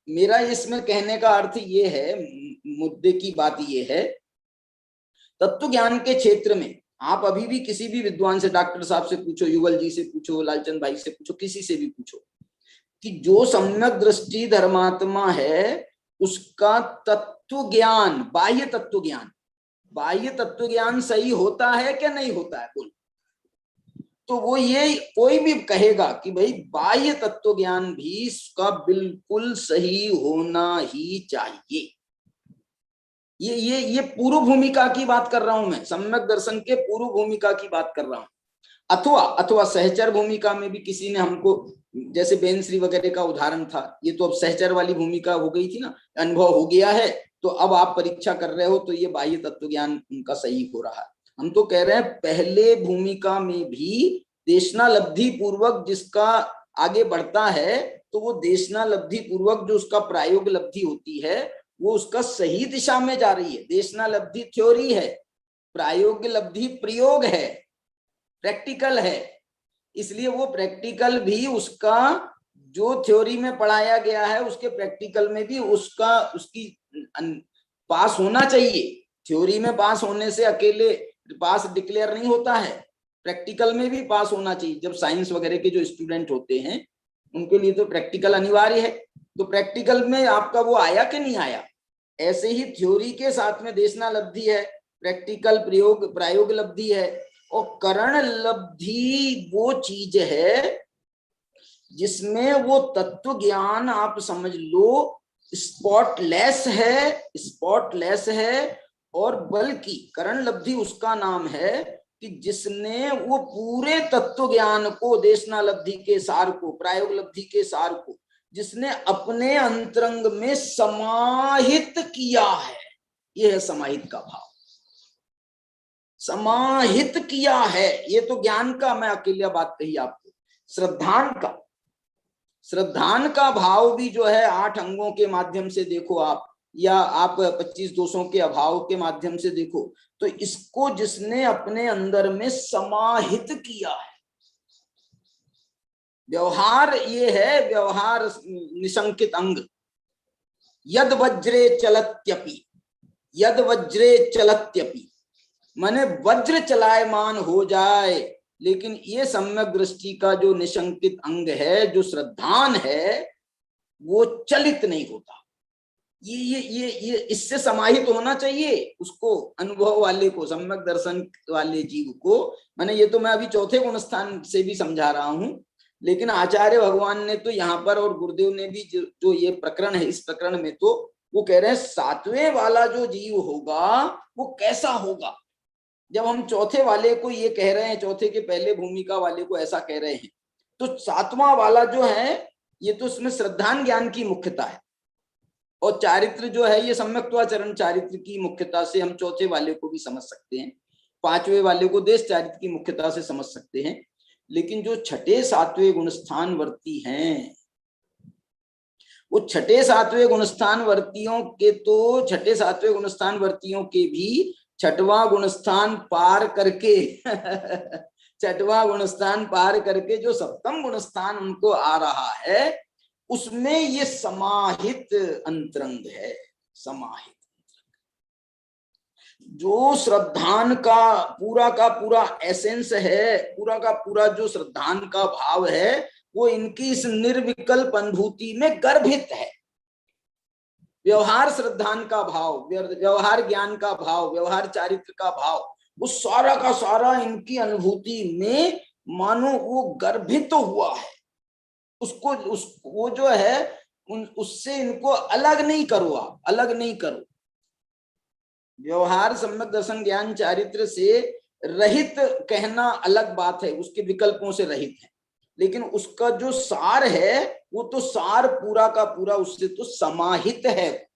मेरा इसमें कहने का अर्थ ये है, मुद्दे की बात ये है तत्व ज्ञान के क्षेत्र में आप अभी भी किसी भी विद्वान से, डॉक्टर साहब से पूछो, युगल जी से पूछो, लालचंद भाई से पूछो, किसी से भी पूछो कि जो सम्यक दृष्टि धर्मात्मा है उसका तत्व ज्ञान, बाह्य तत्व ज्ञान सही होता है क्या नहीं होता है, बोल। तो वो ये कोई भी कहेगा कि भाई बाह्य तत्व ज्ञान भी इसका बिल्कुल सही होना ही चाहिए। ये पूर्व भूमिका की बात कर रहा हूं मैं, सम्यक दर्शन के पूर्व भूमिका की बात कर रहा हूं। अथवा सहचर भूमिका में भी किसी ने हमको, जैसे बेनश्री वगैरह का उदाहरण था, ये तो अब सहचर वाली भूमिका हो गई थी ना, अनुभव हो गया है तो अब आप परीक्षा कर रहे हो तो ये बाह्य तत्व ज्ञान उनका सही हो रहा है। हम तो कह रहे हैं पहले भूमिका में भी देशनालब्धि पूर्वक जिसका आगे बढ़ता है तो वो देशनालब्धि पूर्वक जो उसका प्रायोग लब्धि होती है वो उसका सही दिशा में जा रही है। देशनालब्धि थ्योरी है, प्रायोग लब्धि प्रयोग है, प्रैक्टिकल है, इसलिए वो प्रैक्टिकल भी उसका जो थ्योरी में पढ़ाया गया है उसके प्रैक्टिकल में भी उसकी पास होना चाहिए। थ्योरी में पास होने से अकेले पास डिक्लेयर नहीं होता है, प्रैक्टिकल में भी पास होना चाहिए। जब साइंस वगैरह के जो स्टूडेंट होते हैं उनके लिए तो प्रैक्टिकल अनिवार्य है, तो प्रैक्टिकल में आपका वो आया कि नहीं आया। ऐसे ही थ्योरी के साथ में देशनालब्धि है, प्रैक्टिकल प्रायोग लब्धि है, और करण लब्धि वो चीज है जिसमें वो तत्व ज्ञान आप समझ लो स्पॉटलेस है। और बल्कि करण लब्धि उसका नाम है कि जिसने वो पूरे तत्व ज्ञान को, देशनालब्धि के सार को, प्रायोग लब्धि के सार को जिसने अपने अंतरंग में समाहित किया है। यह है समाहित का भाव, समाहित किया है। ये तो ज्ञान का मैं अकेला बात कही आपको। श्रद्धान का भाव भी जो है 8 अंगों के माध्यम से देखो आप, या आप 25 दोषों के अभाव के माध्यम से देखो, तो इसको जिसने अपने अंदर में समाहित किया है। व्यवहार ये है, व्यवहार निशंकित अंग। यद वज्रे चलत्यपि माने वज्र चलायमान हो जाए, लेकिन ये सम्यक दृष्टि का जो निशंकित अंग है, जो श्रद्धान है, वो चलित नहीं होता। ये इससे समाहित होना चाहिए उसको, अनुभव वाले को, सम्यक दर्शन वाले जीव को। माने ये तो मैं अभी चौथे गुण स्थान से भी समझा रहा हूं, लेकिन आचार्य भगवान ने तो यहाँ पर और गुरुदेव ने भी जो ये प्रकरण है, इस प्रकरण में तो वो कह रहे हैं 7वें वाला जो जीव होगा वो कैसा होगा। जब हम चौथे वाले को ये कह रहे हैं, चौथे के पहले भूमिका वाले को ऐसा कह रहे हैं, तो 7वां वाला जो है ये तो उसमें श्रद्धान ज्ञान की मुख्यता है, और चारित्र जो है ये सम्यक्त्वाचरण चारित्र की मुख्यता से हम चौथे वाले को भी समझ सकते हैं, 5वें वाले को देश चारित्र की मुख्यता से समझ सकते हैं। लेकिन जो 6ठे 7वें गुणस्थान वर्ती हैं, वो 6ठे 7वें गुणस्थान वर्तियों के तो 6ठे 7वें गुणस्थान वर्तियों के भी 6वां गुणस्थान पार करके 6वां गुणस्थान पार करके जो 7म गुणस्थान उनको आ रहा है, उसमें ये समाहित अंतरंग है। समाहित जो श्रद्धान का पूरा एसेंस है, पूरा का पूरा जो श्रद्धान का भाव है, वो इनकी इस निर्विकल्प अनुभूति में गर्भित है। व्यवहार श्रद्धान का भाव, व्यवहार ज्ञान का भाव, व्यवहार चारित्र का भाव, वो सारा का सारा इनकी अनुभूति में मानो वो गर्भित तो हुआ है। उसको वो जो है उससे इनको अलग नहीं करो, आप अलग नहीं करो। व्यवहार सम्यक दर्शन ज्ञान चारित्र से रहित कहना अलग बात है, उसके विकल्पों से रहित है, लेकिन उसका जो सार है वो तो सार पूरा का पूरा उससे तो समाहित है।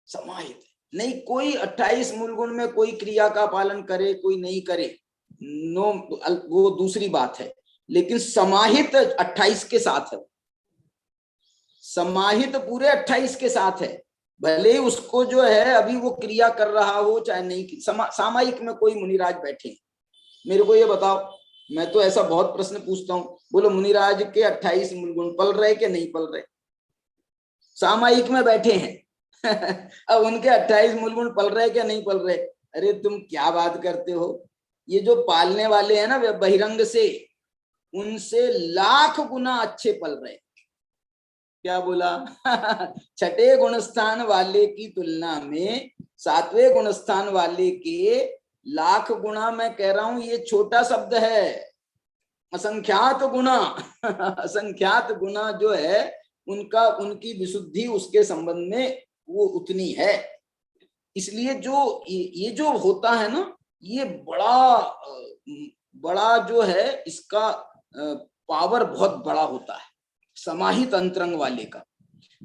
समाहित नहीं, कोई 28 मूल गुण में कोई क्रिया का पालन करे कोई नहीं करे, नो, वो दूसरी बात है, लेकिन समाहित 28 के साथ है। समाहित पूरे 28 के साथ है, भले ही उसको जो है अभी वो क्रिया कर रहा हो चाहे नहीं। सामायिक में कोई मुनिराज बैठे, मेरे को ये बताओ, मैं तो ऐसा बहुत प्रश्न पूछता हूँ, बोलो मुनिराज के 28 मूल गुण पल रहे कि नहीं पल रहे? सामायिक में बैठे हैं अब उनके 28 मूल गुण पल रहे क्या नहीं पल रहे? अरे तुम क्या बात करते हो, ये जो पालने वाले हैं ना बहिरंग से, उनसे लाख गुना अच्छे पल रहे। क्या बोला? छठे गुणस्थान वाले की तुलना में सातवें गुणस्थान वाले के लाख गुना, मैं कह रहा हूं ये छोटा शब्द है, असंख्यात गुना। असंख्यात गुना जो है उनका, उनकी विशुद्धि उसके संबंध में वो उतनी है। इसलिए जो ये जो होता है ना, ये बड़ा जो है, इसका पावर बहुत बड़ा होता है समाहित अंतरंग वाले का।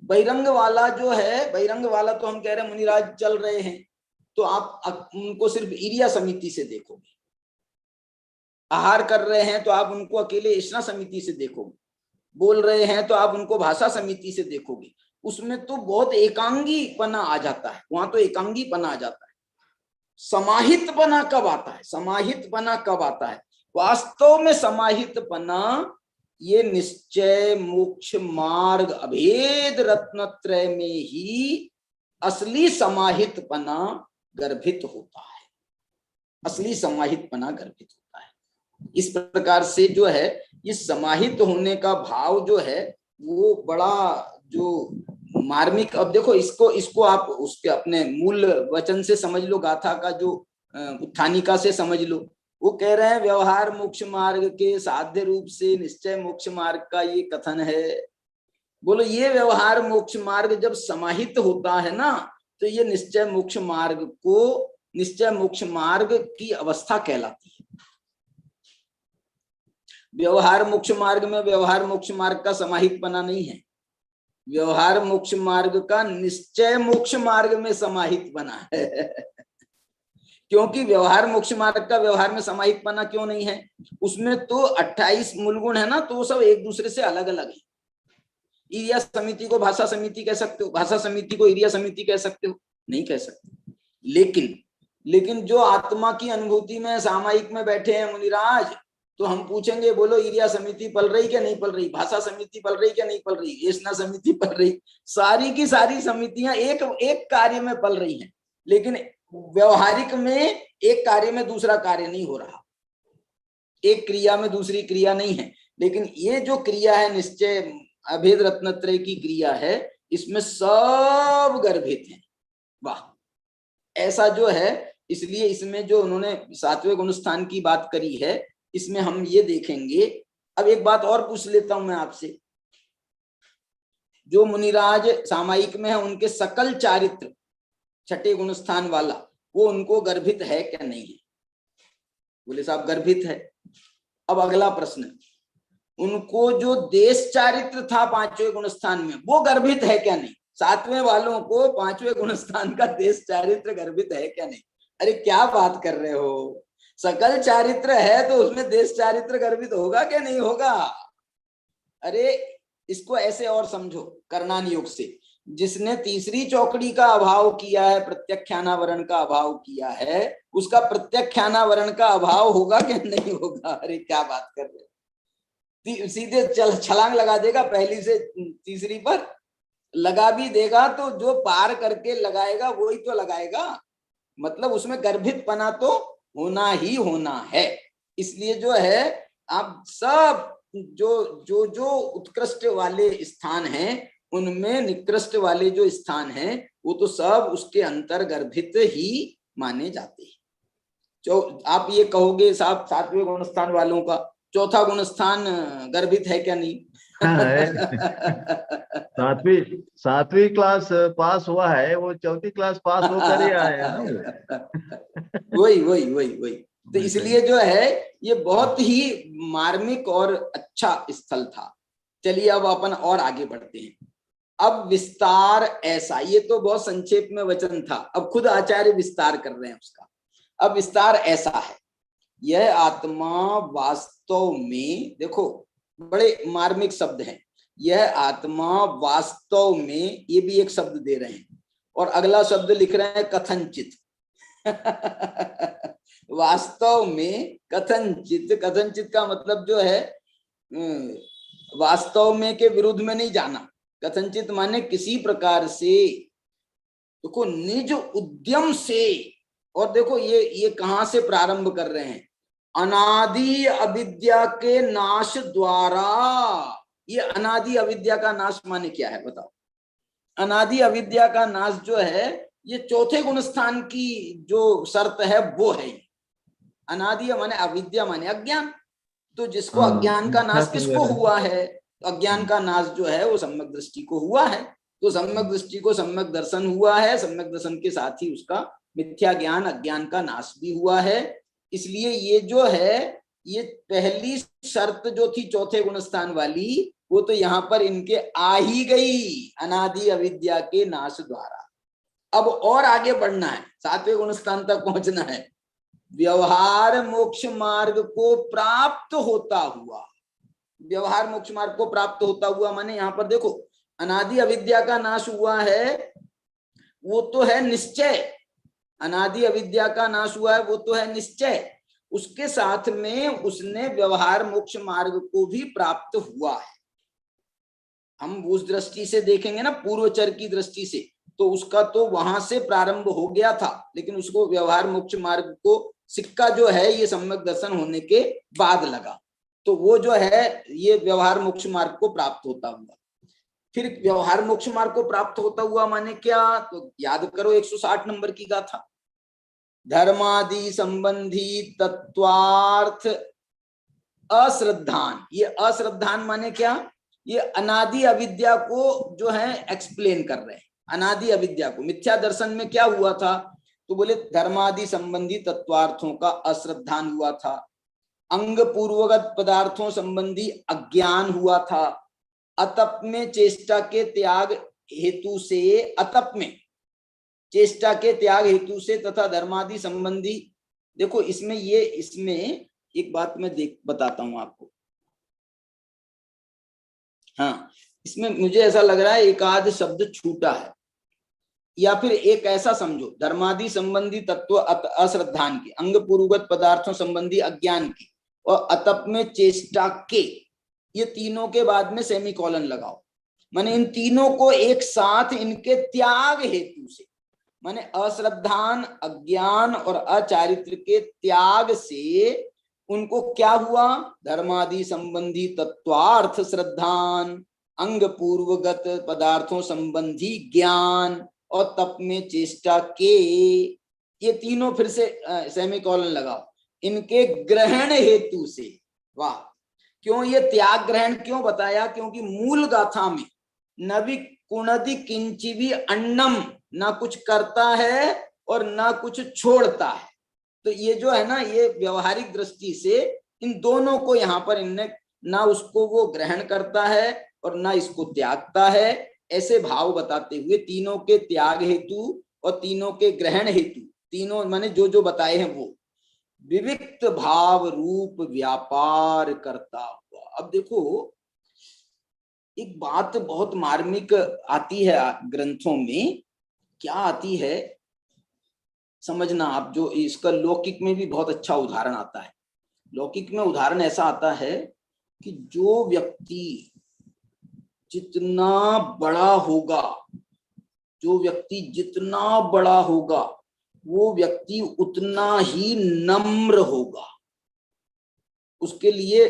बहिरंग वाला जो है, बहिरंग वाला तो हम कह रहे हैं मुनिराज चल रहे हैं, तो आप उनको सिर्फ ईरिया समिति से देखोगे। आहार कर रहे हैं तो आप उनको अकेले ईष्णा समिति से देखोगे। बोल रहे हैं तो आप उनको भाषा समिति से देखोगे। उसमें तो बहुत एकांगी पना आ जाता है, वहां तो एकांगी पना आ जाता है। समाहित पना कब आता है? समाहित पना कब आता है? वास्तव में समाहित पना ये निश्चय मोक्ष मार्ग अभेद रत्नत्रय में ही असली समाहित पना गर्भित होता है। असली समाहित पना गर्भित होता है। इस प्रकार से जो है, इस समाहित होने का भाव जो है वो बड़ा जो मार्मिक। अब देखो, इसको आप उसके अपने मूल वचन से समझ लो, गाथा का जो उत्थानिका से समझ लो। वो कह रहे हैं व्यवहार मोक्ष मार्ग के साध्य रूप से निश्चय मोक्ष मार्ग का ये कथन है। बोलो, ये व्यवहार मोक्ष मार्ग जब समाहित होता है ना, तो ये निश्चय मोक्ष मार्ग को निश्चय मोक्ष मार्ग की अवस्था कहलाती है। व्यवहार मोक्ष मार्ग में व्यवहार मोक्ष मार्ग का समाहितपना नहीं है। व्यवहार मोक्ष मार्ग का निश्चय मोक्ष मार्ग में समाहित बना है। क्योंकि व्यवहार मोक्ष मार्ग का व्यवहार में समाहितपना क्यों नहीं है? उसमें तो 28 मूल गुण है ना, तो वो सब एक दूसरे से अलग अलग है। ईरिया समिति को भाषा समिति कह सकते हो, भाषा समिति को ईरिया समिति कह सकते हो? नहीं कह सकते। लेकिन जो आत्मा की अनुभूति में सामायिक में बैठे हैं मुनिराज, तो हम पूछेंगे, बोलो ईरिया समिति पल रही क्या नहीं पल रही? भाषा समिति पल रही क्या नहीं पल रही? येष्णा समिति पल रही? सारी की सारी समितियां एक कार्य में पल रही हैं, लेकिन व्यवहारिक में एक कार्य में दूसरा कार्य नहीं हो रहा, एक क्रिया में दूसरी क्रिया नहीं है। लेकिन ये जो क्रिया है निश्चय अभेद रत्नत्रय की क्रिया है, इसमें सब गर्भित हैं। वाह, ऐसा जो है। इसलिए इसमें जो उन्होंने सातवें गुणस्थान की बात करी है, इसमें हम ये देखेंगे। अब एक बात और पूछ लेता हूं मैं आपसे, जो मुनिराज सामायिक में है उनके सकल चारित्र छठे गुणस्थान वाला, वो उनको गर्भित है क्या नहीं है? बोले साहब गर्भित है। अब अगला प्रश्न, उनको जो देश चारित्र था पांचवें गुणस्थान में, वो गर्भित है क्या नहीं? सातवें वालों को पांचवें गुणस्थान का देश चारित्र गर्भित है क्या नहीं? अरे क्या बात कर रहे हो? सकल चारित्र है तो उसमें देश चारित्र गर्भित होगा क्या नहीं होगा? अरे इसको ऐसे और समझो, कर्णान योग से, जिसने तीसरी चौकड़ी का अभाव किया है, प्रत्यक्षानावरण का अभाव किया है, उसका प्रत्यक्षानावरण का अभाव होगा क्या नहीं होगा? अरे क्या बात कर रहे हो? सीधे छलांग लगा देगा पहली से तीसरी पर, लगा भी देगा तो जो पार करके लगाएगा वही तो लगाएगा। मतलब उसमें गर्भितपना तो होना ही होना है। इसलिए जो है, आप सब जो उत्कृष्ट वाले स्थान हैं, उनमें निकृष्ट वाले जो स्थान हैं, वो तो सब उसके अंतर गर्भित ही माने जाते हैं। जो आप ये कहोगे साहब सातवें गुणस्थान वालों का चौथा गुणस्थान गर्भित है क्या नहीं? सातवीं क्लास पास हुआ है, वो चौथी क्लास पास होकर ही आया है ना। वही। तो इसलिए जो है, ये बहुत ही मार्मिक और अच्छा स्थल था। चलिए अब अपन और आगे बढ़ते हैं। अब विस्तार ऐसा, ये तो बहुत संक्षेप में वचन था, अब खुद आचार्य विस्तार कर रहे हैं उसका। अब विस्तार ऐसा है, यह आत्मा वास्तव में, देखो बड़े मार्मिक शब्द हैं, यह आत्मा वास्तव में, ये भी एक शब्द दे रहे हैं, और अगला शब्द लिख रहे हैं कथनचित। वास्तव में कथनचित, कथनचित का मतलब जो है वास्तव में के विरुद्ध में नहीं जाना। कथनचित माने किसी प्रकार से, देखो निज उद्यम से और देखो ये कहां से प्रारंभ कर रहे हैं, अनादि अविद्या के नाश द्वारा। ये अनादि अविद्या का नाश माने क्या है बताओ? अनादि अविद्या का नाश जो है ये चौथे गुण स्थान की जो शर्त है वो है। अनादि माने अविद्या माने अज्ञान, तो जिसको अज्ञान का नाश किसको हुआ है? अज्ञान का नाश जो है वो सम्यक दृष्टि को हुआ है। तो सम्यक दृष्टि को सम्यक दर्शन हुआ है, सम्यक दर्शन के साथ ही उसका मिथ्या ज्ञान अज्ञान का नाश भी हुआ है। इसलिए ये जो है ये पहली शर्त जो थी चौथे गुण स्थान वाली, वो तो यहाँ पर इनके आ ही गई, अनादि अविद्या के नाश द्वारा। अब और आगे बढ़ना है, सातवें गुण स्थान तक पहुंचना है। व्यवहार मोक्ष मार्ग को प्राप्त होता हुआ, व्यवहार मोक्ष मार्ग को प्राप्त होता हुआ माने यहाँ पर देखो अनादि अविद्या का नाश हुआ है, वो तो है निश्चय। अनादि अविद्या का नाश हुआ है वो तो है निश्चय, उसके साथ में उसने व्यवहार मोक्ष मार्ग को भी प्राप्त हुआ है। हम उस दृष्टि से देखेंगे ना, पूर्वचर की दृष्टि से, तो उसका तो वहां से प्रारंभ हो गया था, लेकिन उसको व्यवहार मोक्ष मार्ग को सिक्का जो है ये सम्यक दर्शन होने के बाद लगा, तो वो जो है ये व्यवहार मोक्ष मार्ग को प्राप्त होता हुआ। फिर व्यवहार मोक्ष मार्ग को प्राप्त होता हुआ माने क्या? तो याद करो 160 नंबर की गाथा, धर्मादि संबंधी तत्वार्थ अश्रद्धान। ये अश्रद्धान माने क्या? ये अनादि अविद्या को जो है एक्सप्लेन कर रहे हैं। अनादि अविद्या को, मिथ्या दर्शन में क्या हुआ था? तो बोले धर्मादि संबंधी तत्वार्थों का अश्रद्धान हुआ था, अंग पूर्वगत पदार्थों संबंधी अज्ञान हुआ था, अतप में चेष्टा के त्याग हेतु से, अतप में चेष्टा के त्याग हेतु से तथा धर्मादि संबंधी। देखो इसमें एक बात मैं बताता हूं आपको। हाँ, इसमें मुझे ऐसा लग रहा है एक आध शब्द छूटा है, या फिर एक ऐसा समझो, धर्मादि संबंधी तत्व अश्रद्धान के, अंग पूर्वगत पदार्थों संबंधी अज्ञान के, और अतप में चेष्टा के, ये तीनों के बाद में सेमीकोलन लगाओ। माने इन तीनों को एक साथ इनके त्याग हेतु से, माने अश्रद्धान, अज्ञान और अचारित्र के त्याग से उनको क्या हुआ? धर्मादि संबंधी तत्वार्थ श्रद्धान, अंग पूर्वगत पदार्थों संबंधी ज्ञान और तप में चेष्टा के, ये तीनों फिर से सेमीकोलन लगाओ, इनके ग्रहण हेतु से। वाह, क्यों ये त्याग ग्रहण क्यों बताया? क्योंकि मूल गाथा में नवि कुणदि किंची भी अन्नम, ना कुछ करता है और ना कुछ छोड़ता है। तो ये जो है ना, ये व्यवहारिक दृष्टि से इन दोनों को यहाँ पर इनने, ना उसको वो ग्रहण करता है और ना इसको त्यागता है, ऐसे भाव बताते हुए तीनों के त्याग हेतु और तीनों के ग्रहण हेतु, तीनों माने जो जो बताए हैं वो विविक्त भाव रूप व्यापार करता हुआ। अब देखो एक बात बहुत मार्मिक आती है ग्रंथों में, क्या आती है समझना आप, जो इसका लौकिक में भी बहुत अच्छा उदाहरण आता है। लौकिक में उदाहरण ऐसा आता है कि जो व्यक्ति जितना बड़ा होगा, जो व्यक्ति जितना बड़ा होगा वो व्यक्ति उतना ही नम्र होगा। उसके लिए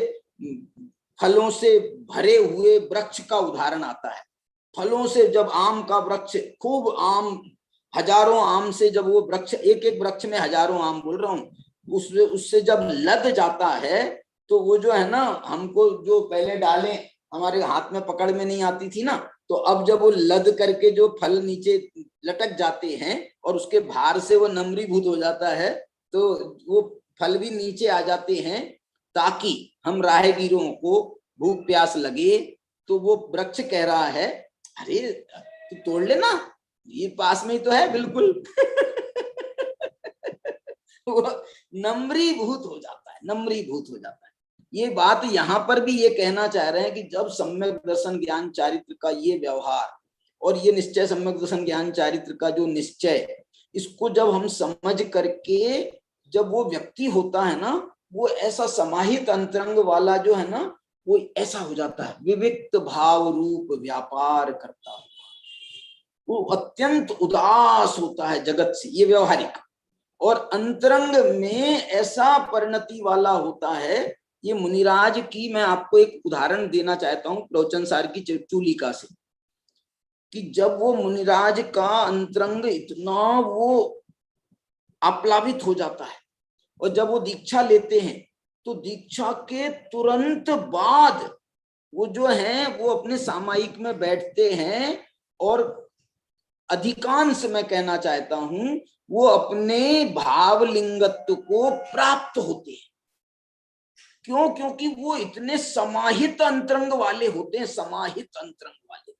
फलों से भरे हुए वृक्ष का उदाहरण आता है। फलों से जब आम का वृक्ष, खूब आम, हजारों आम से जब वो वृक्ष, एक एक वृक्ष में हजारों आम बोल रहा हूँ, उससे जब लद जाता है तो वो जो है ना, हमको जो पहले डालें हमारे हाथ में पकड़ में नहीं आती थी ना, तो अब जब वो लद करके जो फल नीचे लटक जाते हैं और उसके भार से वो नम्रीभूत हो जाता है, तो वो फल भी नीचे आ जाते हैं, ताकि हम राहगीरों को भूख प्यास लगे तो वो वृक्ष कह रहा है, अरे तू तोड़ लेना, ये पास में ही तो है बिल्कुल। वो नम्रीभूत हो जाता है, नम्रीभूत हो जाता है। ये बात यहाँ पर भी ये कहना चाह रहे हैं कि जब सम्यक दर्शन ज्ञान चारित्र का ये व्यवहार और ये निश्चय सम्यक दर्शन ज्ञान चारित्र का जो निश्चय, इसको जब हम समझ करके जब वो व्यक्ति होता है ना, वो ऐसा समाहित अंतरंग वाला जो है ना, वो ऐसा हो जाता है, विविक्त भाव रूप व्यापार करता हुआ, वो अत्यंत उदास होता है जगत से। ये व्यवहारिक, और अंतरंग में ऐसा परिणति वाला होता है। ये मुनिराज की मैं आपको एक उदाहरण देना चाहता हूं प्रवचन सार की चूलिका से, कि जब वो मुनिराज का अंतरंग इतना वो आप्लावित हो जाता है और जब वो दीक्षा लेते हैं तो दीक्षा के तुरंत बाद वो जो है वो अपने सामायिक में बैठते हैं और अधिकांश मैं कहना चाहता हूं वो अपने भावलिंगत्व को प्राप्त होते हैं। क्यों? क्योंकि वो इतने समाहित अंतरंग वाले होते हैं, समाहित अंतरंग वाले।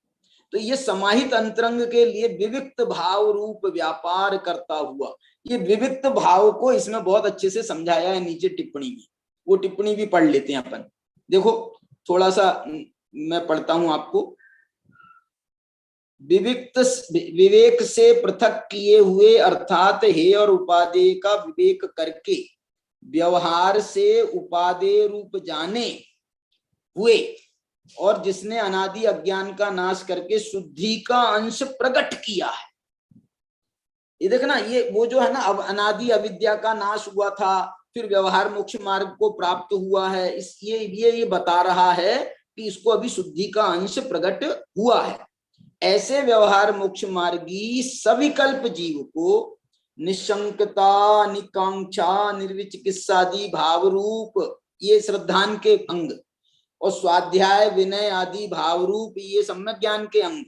तो ये समाहित अंतरंग के लिए विविक्त भाव रूप व्यापार करता हुआ, ये विविक्त भाव को इसमें बहुत अच्छे से समझाया है नीचे टिप्पणी में। वो टिप्पणी भी पढ़ लेते हैं अपन। देखो थोड़ा सा मैं पढ़ता हूं आपको। विविक्त विवेक से पृथक किए हुए अर्थात हे और उपादेय का विवेक करके व्यवहार से उपादेय रूप जाने हुए और जिसने अनादि अज्ञान का नाश करके शुद्धि का अंश प्रकट किया है। ये देखना, ये वो जो है ना, अब अनादि अविद्या का नाश हुआ था, फिर व्यवहार मोक्ष मार्ग को प्राप्त हुआ है। इस ये बता रहा है कि इसको अभी शुद्धि का अंश प्रकट हुआ है। ऐसे व्यवहार मोक्ष मार्गी सविकल्प जीव को निशंकता, निकांक्षा, निर्विचिकित्सादि भाव रूप ये श्रद्धान के अंग और स्वाध्याय विनय आदि भाव रूप ये सम्यक ज्ञान के अंग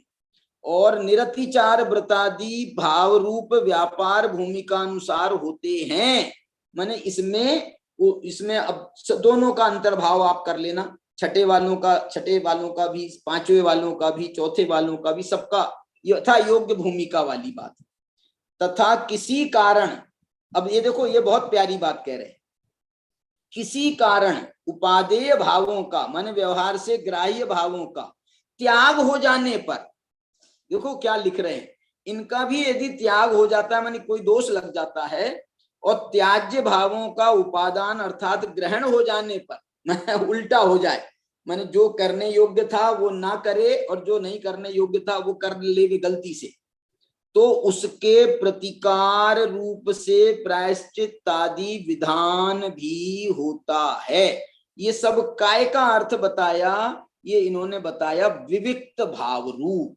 और निरतिचार व्रतादि भाव रूप व्यापार भूमिका अनुसार होते हैं। माने इसमें अब दोनों का अंतर्भाव आप कर लेना, छठे वालों का भी, पांचवे वालों का भी, चौथे वालों का भी, सबका यथा योग्य भूमिका वाली बात। तथा किसी कारण, अब ये देखो ये बहुत प्यारी बात कह रहे हैं, किसी कारण उपादेय भावों का माने व्यवहार से ग्राह्य भावों का त्याग हो जाने पर, देखो क्या लिख रहे हैं, इनका भी यदि त्याग हो जाता है माने कोई दोष लग जाता है और त्याज्य भावों का उपादान अर्थात ग्रहण हो जाने पर उल्टा हो जाए, माने जो करने योग्य था वो ना करे और जो नहीं करने योग्य था वो कर ले गलती से, तो उसके प्रतिकार रूप से प्रायश्चित आदि विधान भी होता है। ये सब काय का अर्थ बताया, ये इन्होंने बताया विविक्त भाव रूप।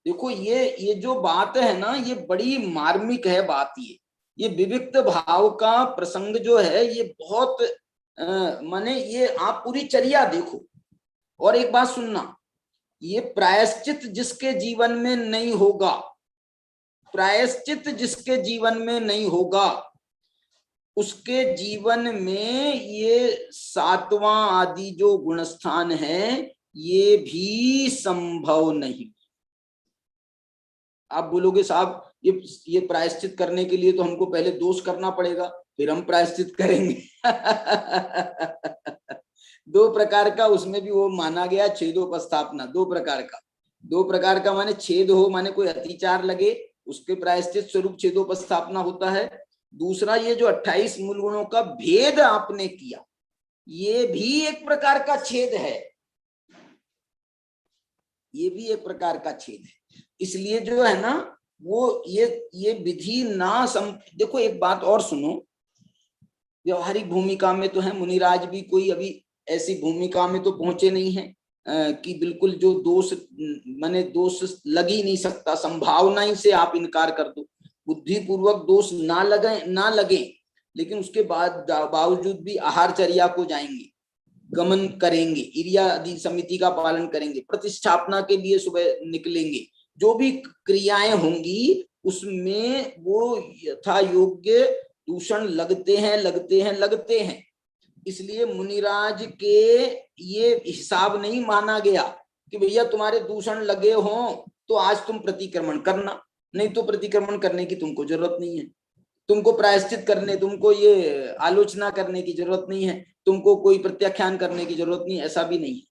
देखो ये जो बात है ना, ये बड़ी मार्मिक है बात। ये विविक्त भाव का प्रसंग जो है ये बहुत माने ये आप पूरी चर्या देखो। और एक बात सुनना, ये प्रायश्चित जिसके जीवन में नहीं होगा, प्रायश्चित जिसके जीवन में नहीं होगा उसके जीवन में ये सातवां आदि जो गुणस्थान है ये भी संभव नहीं। आप बोलोगे साहब ये प्रायश्चित करने के लिए तो हमको पहले दोष करना पड़ेगा, फिर हम प्रायश्चित करेंगे। दो प्रकार का उसमें भी वो माना गया छेदोपस्थापना, दो प्रकार का माने छेद हो, माने कोई अतिचार लगे उसके प्रायश्चित स्वरूप छेदोपस्थापना होता है। दूसरा ये जो 28 मूल गुणों का भेद आपने किया ये भी एक प्रकार का छेद है, ये भी एक प्रकार का छेद है। इसलिए जो है ना वो ये विधि ना देखो एक बात और सुनो, व्यवहारिक भूमिका में तो है, मुनिराज भी कोई अभी ऐसी भूमिका में तो पहुंचे नहीं है कि बिल्कुल जो दोष माने दोष लग ही नहीं सकता, संभावना ही से आप इनकार कर दो, बुद्धि पूर्वक दोष ना लगे लेकिन उसके बाद बावजूद भी आहारचर्या को जाएंगे, गमन करेंगे, इरिया आदि समिति का पालन करेंगे, प्रतिष्ठापना के लिए सुबह निकलेंगे, जो भी क्रियाएं होंगी उसमें वो यथा योग्य दूषण लगते हैं। इसलिए मुनिराज के ये हिसाब नहीं माना गया कि भैया तुम्हारे दूषण लगे हों तो आज तुम प्रतिक्रमण करना, नहीं तो प्रतिक्रमण करने की तुमको जरूरत नहीं है, तुमको प्रायश्चित करने, तुमको ये आलोचना करने की जरूरत नहीं है, तुमको कोई प्रत्याख्यान करने की जरूरत नहीं, ऐसा भी नहीं है।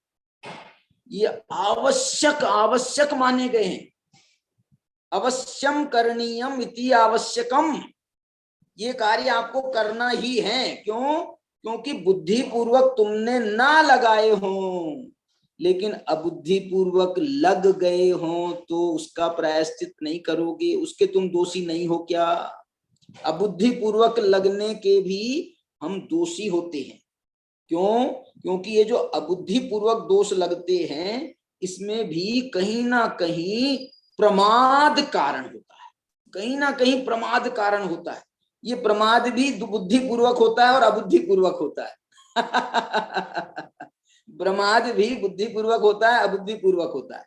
ये आवश्यक माने गए हैं, अवश्यम करणीयम इति आवश्यकम, ये कार्य आपको करना ही है। क्यों? क्योंकि बुद्धि पूर्वक तुमने ना लगाए हों, लेकिन अबुद्धि पूर्वक लग गए हों तो उसका प्रायश्चित नहीं करोगे, उसके तुम दोषी नहीं हो क्या? अबुद्धि पूर्वक लगने के भी हम दोषी होते हैं। क्यों? क्योंकि ये जो अबुद्धि पूर्वक दोष लगते हैं इसमें भी कहीं ना कहीं प्रमाद कारण होता है, कहीं ना कहीं प्रमाद कारण होता है। ये प्रमाद भी बुद्धि पूर्वक होता है और अबुद्धि पूर्वक होता है। प्रमाद भी बुद्धि पूर्वक होता है, अबुद्धि पूर्वक होता है।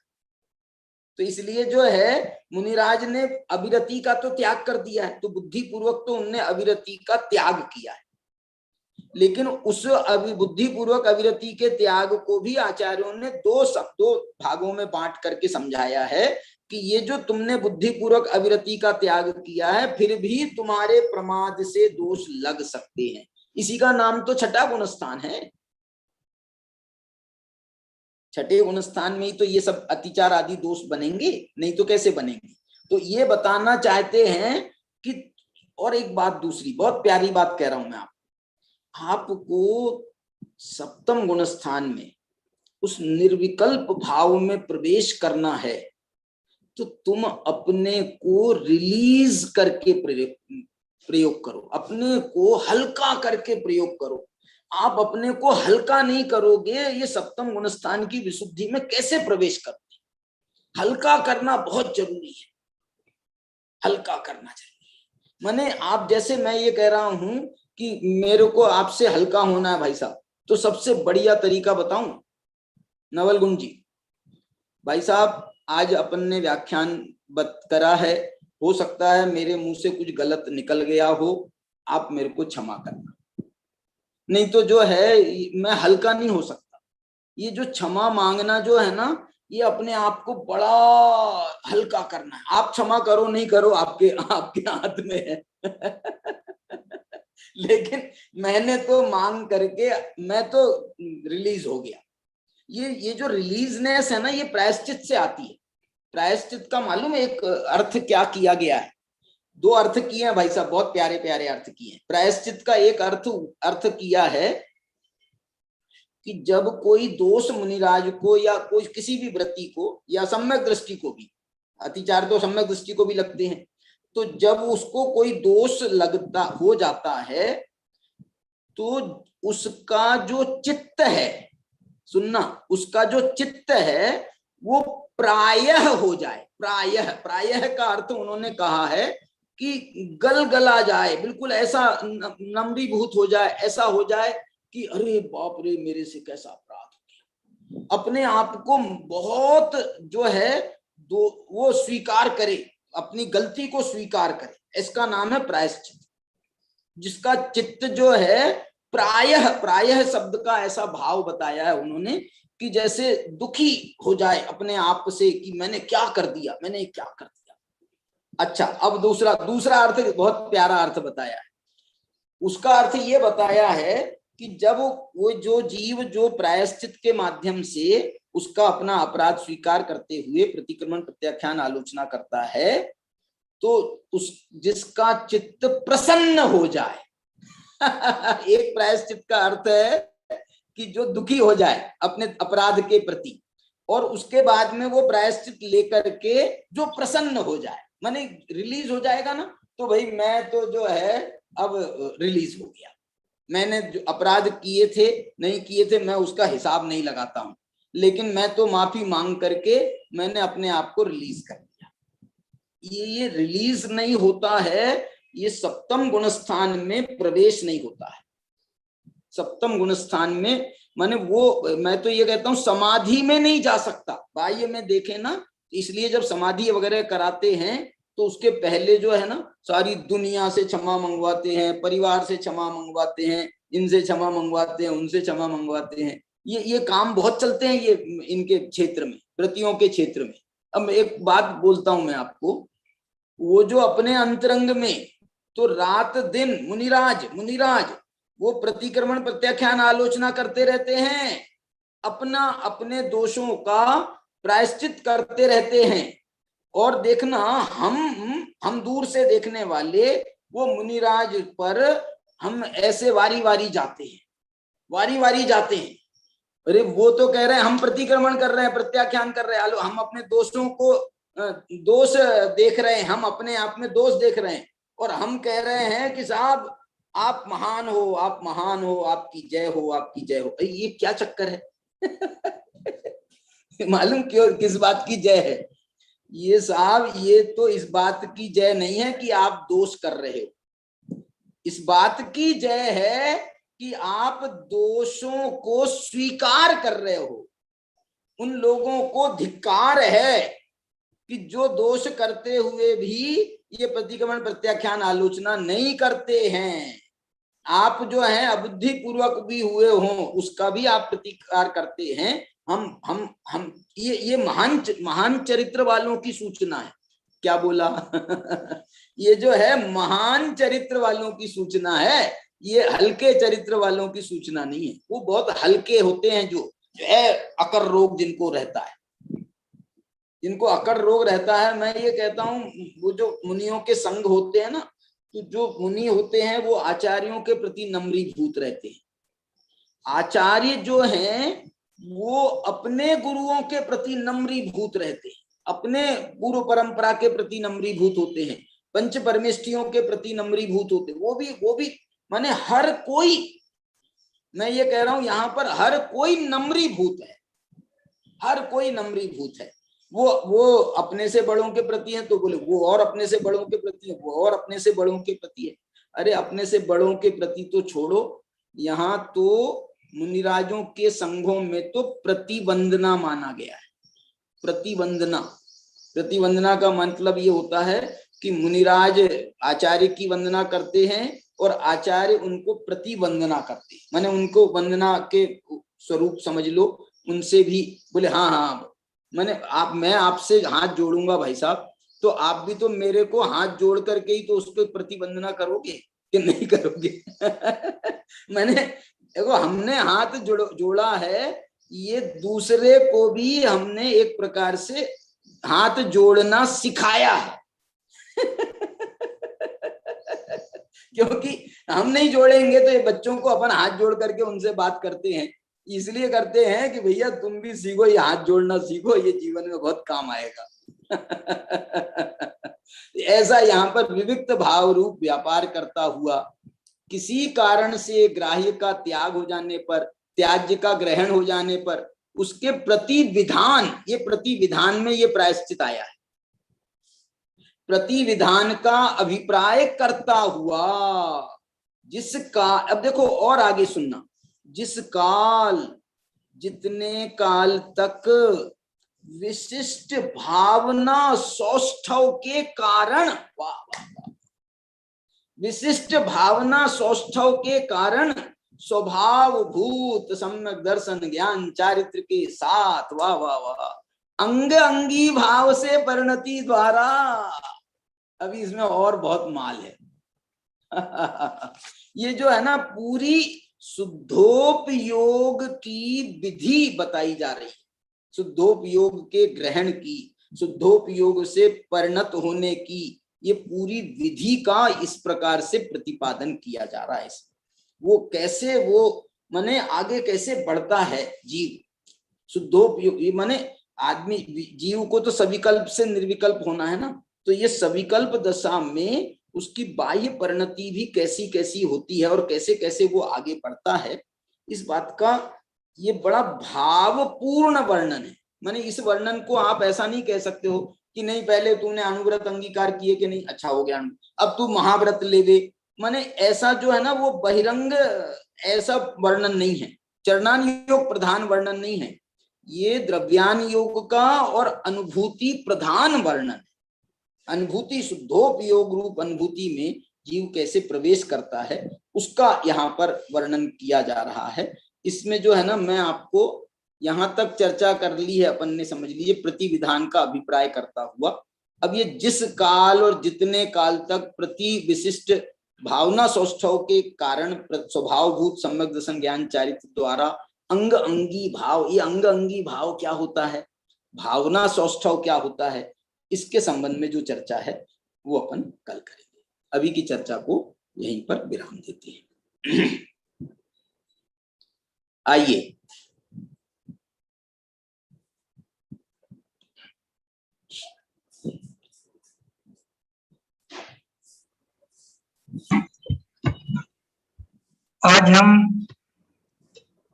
तो इसलिए जो है मुनिराज ने अविरति का तो त्याग कर दिया है, तो बुद्धि पूर्वक तो उनने अविरति का त्याग किया है। लेकिन उस बुद्धि पूर्वक अविरति के त्याग को भी आचार्यों ने दो भागों में बांट करके समझाया है कि ये जो तुमने बुद्धि पूर्वक अविरति का त्याग किया है फिर भी तुम्हारे प्रमाद से दोष लग सकते हैं। इसी का नाम तो छठा गुणस्थान है। छठे गुणस्थान में ही तो ये सब अतिचार आदि दोष बनेंगे, नहीं तो कैसे बनेंगे। तो ये बताना चाहते हैं कि, और एक बात दूसरी बहुत प्यारी बात कह रहा हूं मैं आपको, सप्तम गुणस्थान में उस निर्विकल्प भाव में प्रवेश करना है तो तुम अपने को रिलीज करके प्रयोग करो, अपने को हल्का करके प्रयोग करो। आप अपने को हल्का नहीं करोगे, ये सप्तम गुणस्थान की विशुद्धि में कैसे प्रवेश करते? हल्का करना बहुत जरूरी है, हल्का करना जरूरी है। माने आप जैसे मैं ये कह रहा हूं कि मेरे को आपसे हल्का होना है भाई साहब, तो सबसे बढ़िया तरीका बताऊं नवल गुण जी। भाई साहब आज अपन ने व्याख्यान करा है, हो सकता है मेरे मुंह से कुछ गलत निकल गया हो, आप मेरे को क्षमा करना, नहीं तो जो है मैं हल्का नहीं हो सकता। ये जो क्षमा मांगना जो है ना, ये अपने आप को बड़ा हल्का करना है। आप क्षमा करो नहीं करो आपके हाथ में है। लेकिन मैंने तो मांग करके मैं तो रिलीज हो गया। ये जो रिलीजनेस है ना, ये प्रायश्चित से आती है। प्रायश्चित का मालूम एक अर्थ क्या किया गया है? दो अर्थ किए हैं भाई साहब, बहुत प्यारे प्यारे अर्थ किए हैं। प्रायश्चित का एक अर्थ किया है कि जब कोई दोष मुनिराज को या कोई किसी भी व्रती को या सम्यक दृष्टि को भी, अतिचार तो सम्यक दृष्टि को भी लगते हैं, तो जब उसको कोई दोष लगता हो जाता है तो उसका जो चित्त है, सुनना, उसका जो चित्त है वो प्रायः हो जाए। प्रायः का अर्थ उन्होंने कहा है कि गला जाए, बिल्कुल ऐसा नम्रीभूत हो जाए, ऐसा हो जाए कि अरे बाप रे मेरे से कैसा अपराध हो गया। अपने आप को बहुत जो है वो स्वीकार करे, अपनी गलती को स्वीकार करे, इसका नाम है प्रायश्चित। जिसका चित्त जो है प्रायः शब्द का ऐसा भाव बताया है उन्होंने कि जैसे दुखी हो जाए अपने आप से कि मैंने क्या कर दिया, मैंने क्या कर दिया। अच्छा, अब दूसरा अर्थ, बहुत प्यारा अर्थ बताया है। उसका अर्थ ये बताया है कि जब वो जो जीव जो प्रायश्चित के माध्यम से उसका अपना अपराध स्वीकार करते हुए प्रतिक्रमण प्रत्याख्यान आलोचना करता है, तो उस जिसका चित्त प्रसन्न हो जाए। एक प्रायश्चित का अर्थ है कि जो दुखी हो जाए अपने अपराध के प्रति, और उसके बाद में वो प्रायश्चित लेकर के जो प्रसन्न हो जाए, माने रिलीज हो जाएगा ना, तो भाई मैं तो जो है अब रिलीज हो गया, मैंने जो अपराध किए थे नहीं किए थे मैं उसका हिसाब नहीं लगाता हूं, लेकिन मैं तो माफी मांग करके मैंने अपने आप को रिलीज कर दिया। ये रिलीज नहीं होता है, ये सप्तम गुणस्थान में प्रवेश नहीं होता है। सप्तम गुणस्थान में माने वो, मैं तो ये कहता हूं समाधि में नहीं जा सकता। बाह्य में देखें ना, इसलिए जब समाधि वगैरह कराते हैं तो उसके पहले जो है ना सारी दुनिया से क्षमा मंगवाते हैं, परिवार से क्षमा मंगवाते हैं, इनसे क्षमा मंगवाते हैं, उनसे क्षमा मंगवाते हैं। ये काम बहुत चलते हैं ये इनके क्षेत्र में, व्रतियों के क्षेत्र में। अब एक बात बोलता हूं मैं आपको, वो जो अपने अंतरंग में तो रात दिन मुनिराज वो प्रतिक्रमण प्रत्याख्यान आलोचना करते रहते हैं, अपने दोषों का प्रायश्चित करते रहते हैं। और देखना हम दूर से देखने वाले वो मुनिराज पर हम ऐसे वारी वारी जाते हैं, अरे वो तो कह रहे हैं हम प्रतिक्रमण कर रहे हैं, प्रत्याख्यान कर रहे हैं, हम अपने दोषों को दोष देख रहे हैं, हम अपने आप में दोष देख रहे हैं, और हम कह रहे हैं कि साहब आप महान हो, आप महान हो, आपकी जय हो, आपकी जय हो। ये क्या चक्कर है? मालूम क्यों किस बात की जय है? ये साहब ये तो इस बात की जय नहीं है कि आप दोष कर रहे हो, इस बात की जय है कि आप दोषों को स्वीकार कर रहे हो। उन लोगों को धिक्कार है कि जो दोष करते हुए भी ये प्रतिक्रमण प्रत्याख्यान आलोचना नहीं करते हैं। आप जो है अबुद्धि पूर्वक भी हुए हों उसका भी आप प्रतिकार करते हैं। हम ये महान चरित्र वालों की सूचना है। क्या बोला? ये जो है महान चरित्र वालों की सूचना है, ये हल्के चरित्र वालों की सूचना नहीं है। वो बहुत हल्के होते हैं जो है अकर रोग जिनको रहता है, जिनको अकर रोग रहता है। मैं ये कहता हूँ वो जो मुनियों के संग होते हैं ना, तो जो मुनि होते हैं वो आचार्यों के प्रति नम्रीभूत रहते हैं। आचार्य जो हैं वो अपने गुरुओं के प्रति नम्रीभूत रहते हैं, अपने पूर्व परंपरा के प्रति नम्रीभूत होते हैं, पंच परमेष्ठियों के प्रति नम्रीभूत होते हैं। वो भी माने हर कोई, मैं ये कह रहा हूं यहाँ पर हर कोई नम्रीभूत है, हर कोई नम्रीभूत है। वो अपने से बड़ों के प्रति है तो बोले वो और अपने से बड़ों के प्रति है, वो और अपने से बड़ों के प्रति है। अरे अपने से बड़ों के प्रति तो छोड़ो, यहाँ तो मुनिराजों के संघों में तो प्रतिवंदना माना गया है। प्रतिवंदना, प्रतिवंदना का मतलब ये होता है कि मुनिराज आचार्य की वंदना करते हैं और आचार्य उनको प्रतिवंदना करते हैं, माने उनको वंदना के स्वरूप समझ लो। उनसे भी बोले हाँ हाँ मैंने मैं आपसे हाथ जोड़ूंगा भाई साहब, तो आप भी तो मेरे को हाथ जोड़ करके ही तो उसको प्रतिवंदना करोगे कि नहीं करोगे? मैंने देखो हमने हाथ जोड़ा है, ये दूसरे को भी हमने एक प्रकार से हाथ जोड़ना सिखाया है। क्योंकि हम नहीं जोड़ेंगे तो ये बच्चों को अपन हाथ जोड़ करके उनसे बात करते हैं, इसलिए करते हैं कि भैया तुम भी सीखो, ये हाथ जोड़ना सीखो, ये जीवन में बहुत काम आएगा। ऐसा यहाँ पर विविक्त भाव रूप व्यापार करता हुआ किसी कारण से ग्राह्य का त्याग हो जाने पर, त्याज्य का ग्रहण हो जाने पर उसके प्रतिविधान, ये प्रतिविधान में ये प्रायश्चित आया है। प्रतिविधान का अभिप्राय करता हुआ जिसका, अब देखो और आगे सुनना, जिस काल जितने काल तक विशिष्ट भावना सौष्ठव के कारण, विशिष्ट भावना सौष्ठव के कारण स्वभाव भूत सम्यक दर्शन ज्ञान चारित्र के साथ वाह वाह वाह अंग अंगी भाव से परिणति द्वारा, अभी इसमें और बहुत माल है। ये जो है ना पूरी शुद्धोपयोग की विधि बताई जा रही है, शुद्धोपयोग के ग्रहण की, शुद्धोपयोग से परिणत होने की ये पूरी विधि का इस प्रकार से प्रतिपादन किया जा रहा है। वो कैसे वो माने आगे कैसे बढ़ता है जीव शुद्धोपयोग, माने आदमी जीव को तो सविकल्प से निर्विकल्प होना है ना, तो ये सविकल्प दशा में उसकी बाह्य परिणति भी कैसी कैसी होती है और कैसे कैसे वो आगे बढ़ता है, इस बात का ये बड़ा भावपूर्ण वर्णन है। माने इस वर्णन को आप ऐसा नहीं कह सकते हो कि नहीं पहले तूने अनुव्रत अंगीकार किए कि नहीं, अच्छा हो गया अब तू महाव्रत ले दे, माने ऐसा जो है ना वो बहिरंग ऐसा वर्णन नहीं है, चरणान योग प्रधान वर्णन नहीं है, ये द्रव्यान योग का और अनुभूति प्रधान वर्णन है। अनुभूति शुद्धोपयोग रूप अनुभूति में जीव कैसे प्रवेश करता है उसका यहाँ पर वर्णन किया जा रहा है। इसमें जो है ना मैं आपको यहां तक चर्चा कर ली है अपन ने, समझ लीजिए प्रतिविधान का अभिप्राय करता हुआ। अब ये जिस काल और जितने काल तक प्रति विशिष्ट भावना सौष्ठव के कारण स्वभावभूत सम्यक दर्शन ज्ञान चारित्र द्वारा अंग अंगी भाव, ये अंग अंगी भाव क्या होता है, भावना सौष्ठव क्या होता है, इसके संबंध में जो चर्चा है वो अपन कल करेंगे। अभी की चर्चा को यहीं पर विराम देते हैं। आइए आज हम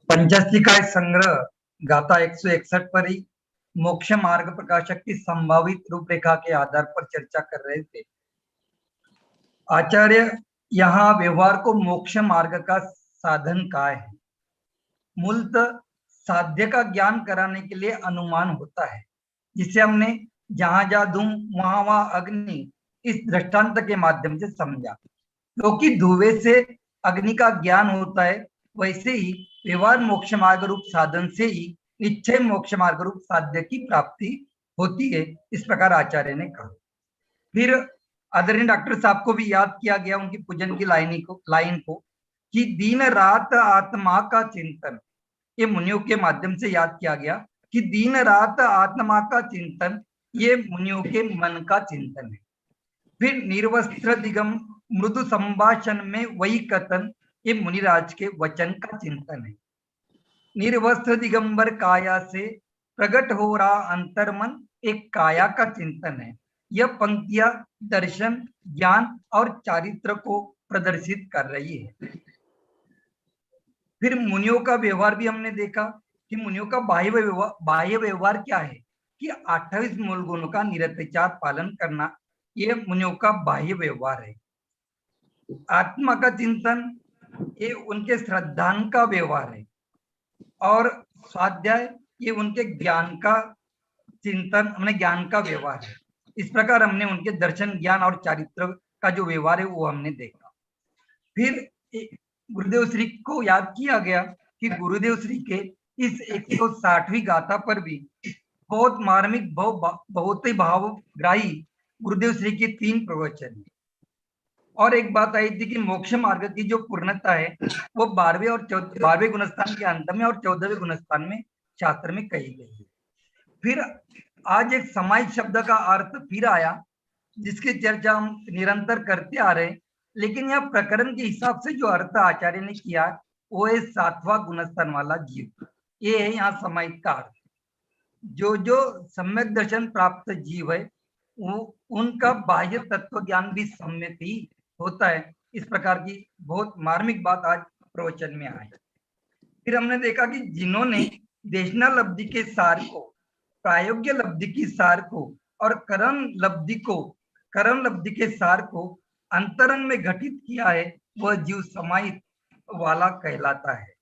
पंचस्तिकाय संग्रह गाथा 161 पर ही मोक्ष मार्ग प्रकाशक की संभावित रूपरेखा के आधार पर चर्चा कर रहे थे। आचार्य यहाँ व्यवहार को मोक्ष मार्ग का साधन कहा है। मूलतः साध्य का ज्ञान कराने के लिए अनुमान होता है, जिसे हमने जहां जहां धूम वहां वहां अग्नि इस दृष्टांत के माध्यम से समझा। क्योंकि धुएं से अग्नि का ज्ञान होता है, वैसे ही व्यवहार मोक्ष मार्ग रूप साधन से ही निश्चय मोक्ष मार्ग रूप साध्य की प्राप्ति होती है, इस प्रकार आचार्य ने कहा। फिर आदरणीय डॉक्टर साहब को भी याद किया गया उनकी पूजन की लाइन को कि दिन रात आत्मा का चिंतन, ये मुनियों के माध्यम से याद किया गया कि दिन रात आत्मा का चिंतन ये मुनियों के मन का चिंतन है। फिर निर्वस्त्र दिगम मृदु संभाषण में वही कथन, ये मुनिराज के वचन का चिंतन है। निर्वस्त्र दिगंबर काया से प्रकट हो रहा अंतर्मन एक काया का चिंतन है। यह पंक्तियां दर्शन, ज्ञान और चारित्र को प्रदर्शित कर रही है। फिर मुनियों का व्यवहार भी हमने देखा कि मुनियों का बाह्य व्यवहार क्या है कि 28 मूल गुणों का निरत्याचार पालन करना, ये मुनियों का बाह्य व्यवहार है। आत्मा का चिंतन ये उनके श्रद्धान का व्यवहार है, और स्वाध्याय ये उनके ज्ञान का चिंतन, हमने ज्ञान का व्यवहार है। इस प्रकार हमने उनके दर्शन, ज्ञान और चारित्र का जो व्यवहार है वो हमने देखा। फिर गुरुदेव श्री को याद किया गया कि गुरुदेव श्री के इस 160वीं गाथा पर भी बहुत मार्मिक, बहुत ही भावग्राही गुरुदेव श्री के 3 प्रवचन है। और एक बात आई थी कि मोक्ष मार्ग की जो पूर्णता है वो 12वें गुणस्थान के अंत में और 14वें गुणस्थान में शास्त्र में कही गई है। फिर आज एक समाहित शब्द का अर्थ फिर आया, जिसकी चर्चा हम निरंतर करते आ रहे, लेकिन यह प्रकरण के हिसाब से जो अर्थ आचार्य ने किया वो है 7वां गुणस्थान वाला जीव। ये है यहाँ समाहित का अर्थ। जो सम्यक दर्शन प्राप्त जीव है वो उनका बाह्य तत्व ज्ञान भी सम्यक ही होता है। इस प्रकार की बहुत मार्मिक बात आज प्रवचन में आई। फिर हमने देखा कि जिन्होंने देशना लब्धि के सार को, प्रायोग्य लब्धि की सार को और करण लब्धि के सार को अंतरंग में घटित किया है, वह जीव समाहित वाला कहलाता है।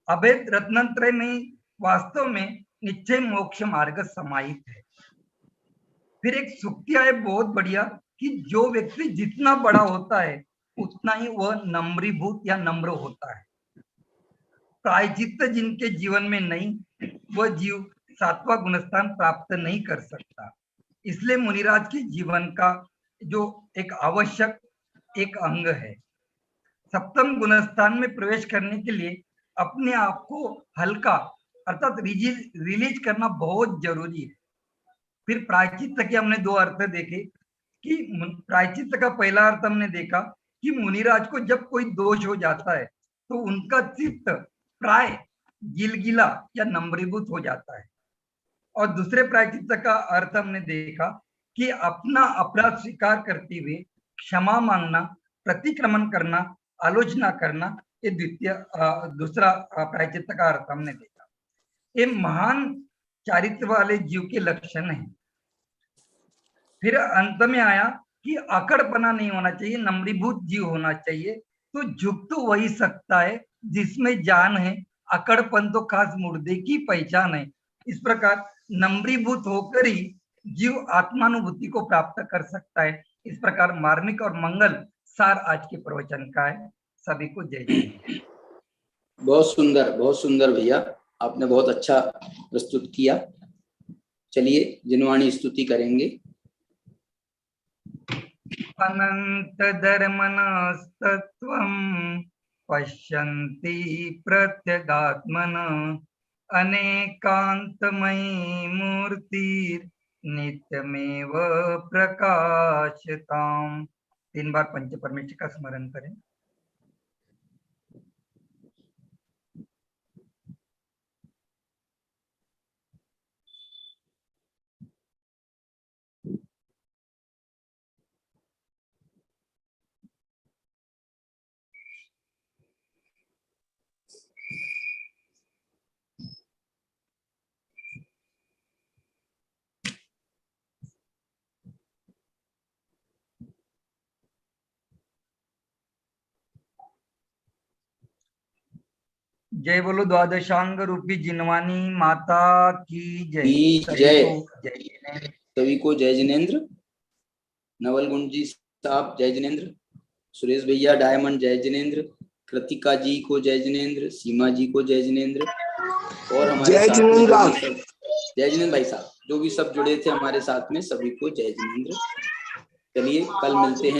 अभेद रत्नत्रय में वास्तव में निश्चय मोक्ष मार्ग समाहित है। फिर एक सुक्ति है बहुत बढ़िया कि जो व्यक्ति जितना बड़ा होता है उतना ही वह नम्रीभूत या नम्र होता है। प्रायचित्त जिनके जीवन में नहीं, वह जीव 7वां गुणस्थान प्राप्त नहीं कर सकता। इसलिए मुनिराज के जीवन का जो एक आवश्यक एक अंग है, 7वें गुणस्थान में प्रवेश करने के लिए अपने आप को हल्का अर्थात रिलीज करना बहुत जरूरी है। फिर प्रायचित्त के हमने 2 अर्थ देखे कि प्रायचित्त का पहला अर्थ हमने देखा कि मुनिराज को जब कोई दोष हो जाता है तो उनका चित्त प्राय गिलगिला या नम्रीभूत हो जाता है। और दूसरे प्रायचित्त का अर्थ हमने देखा कि अपना अपराध स्वीकार करते हुए क्षमा मांगना, प्रतिक्रमण करना, आलोचना करना, ये दूसरा प्रायचित्त का अर्थ हमने देखा। ये महान चारित्र वाले जीव के लक्षण हैं। फिर अंत में आया कि अकड़पना नहीं होना चाहिए, नम्रीभूत जीव होना चाहिए। तो झुक तो वही सकता है जिसमें जान है, अकड़पन तो खास मुर्दे की पहचान है। इस प्रकार नम्रीभूत होकर ही जीव आत्मानुभूति को प्राप्त कर सकता है। इस प्रकार मार्मिक और मंगल सार आज के प्रवचन का है। सभी को जय जय। बहुत सुंदर भैया, आपने बहुत अच्छा प्रस्तुत किया। चलिए जिनवाणी स्तुति करेंगे। अनंत धर्मनस्तत्वं पश्यन्ति प्रत्यगात्मन अनेकांतमयी मूर्तिर् नित्यमेव प्रकाशताम्। 3 बार पंच परमेश्वर का स्मरण करें। जय बोलो द्वादशांग रूपी जिनवानी माता की जय। की सभी जय। को जय जिनेंद्र। सभी को जय जिनेंद्र। नवल गुंज जी साहब जय जिनेंद्र। सुरेश भैया डायमंड जय जिनेंद्र। कृतिका जी को जय जिनेंद्र। सीमा जी को जय जिनेंद्र। और हमारे जय साथ में जो जिनेंद्र। भी सब जय जिनेंद्र भाई साहब जो भी सब जुड़े थे हमारे साथ में, सभी को जय जिनेंद्र। चलिए कल मिलते हैं।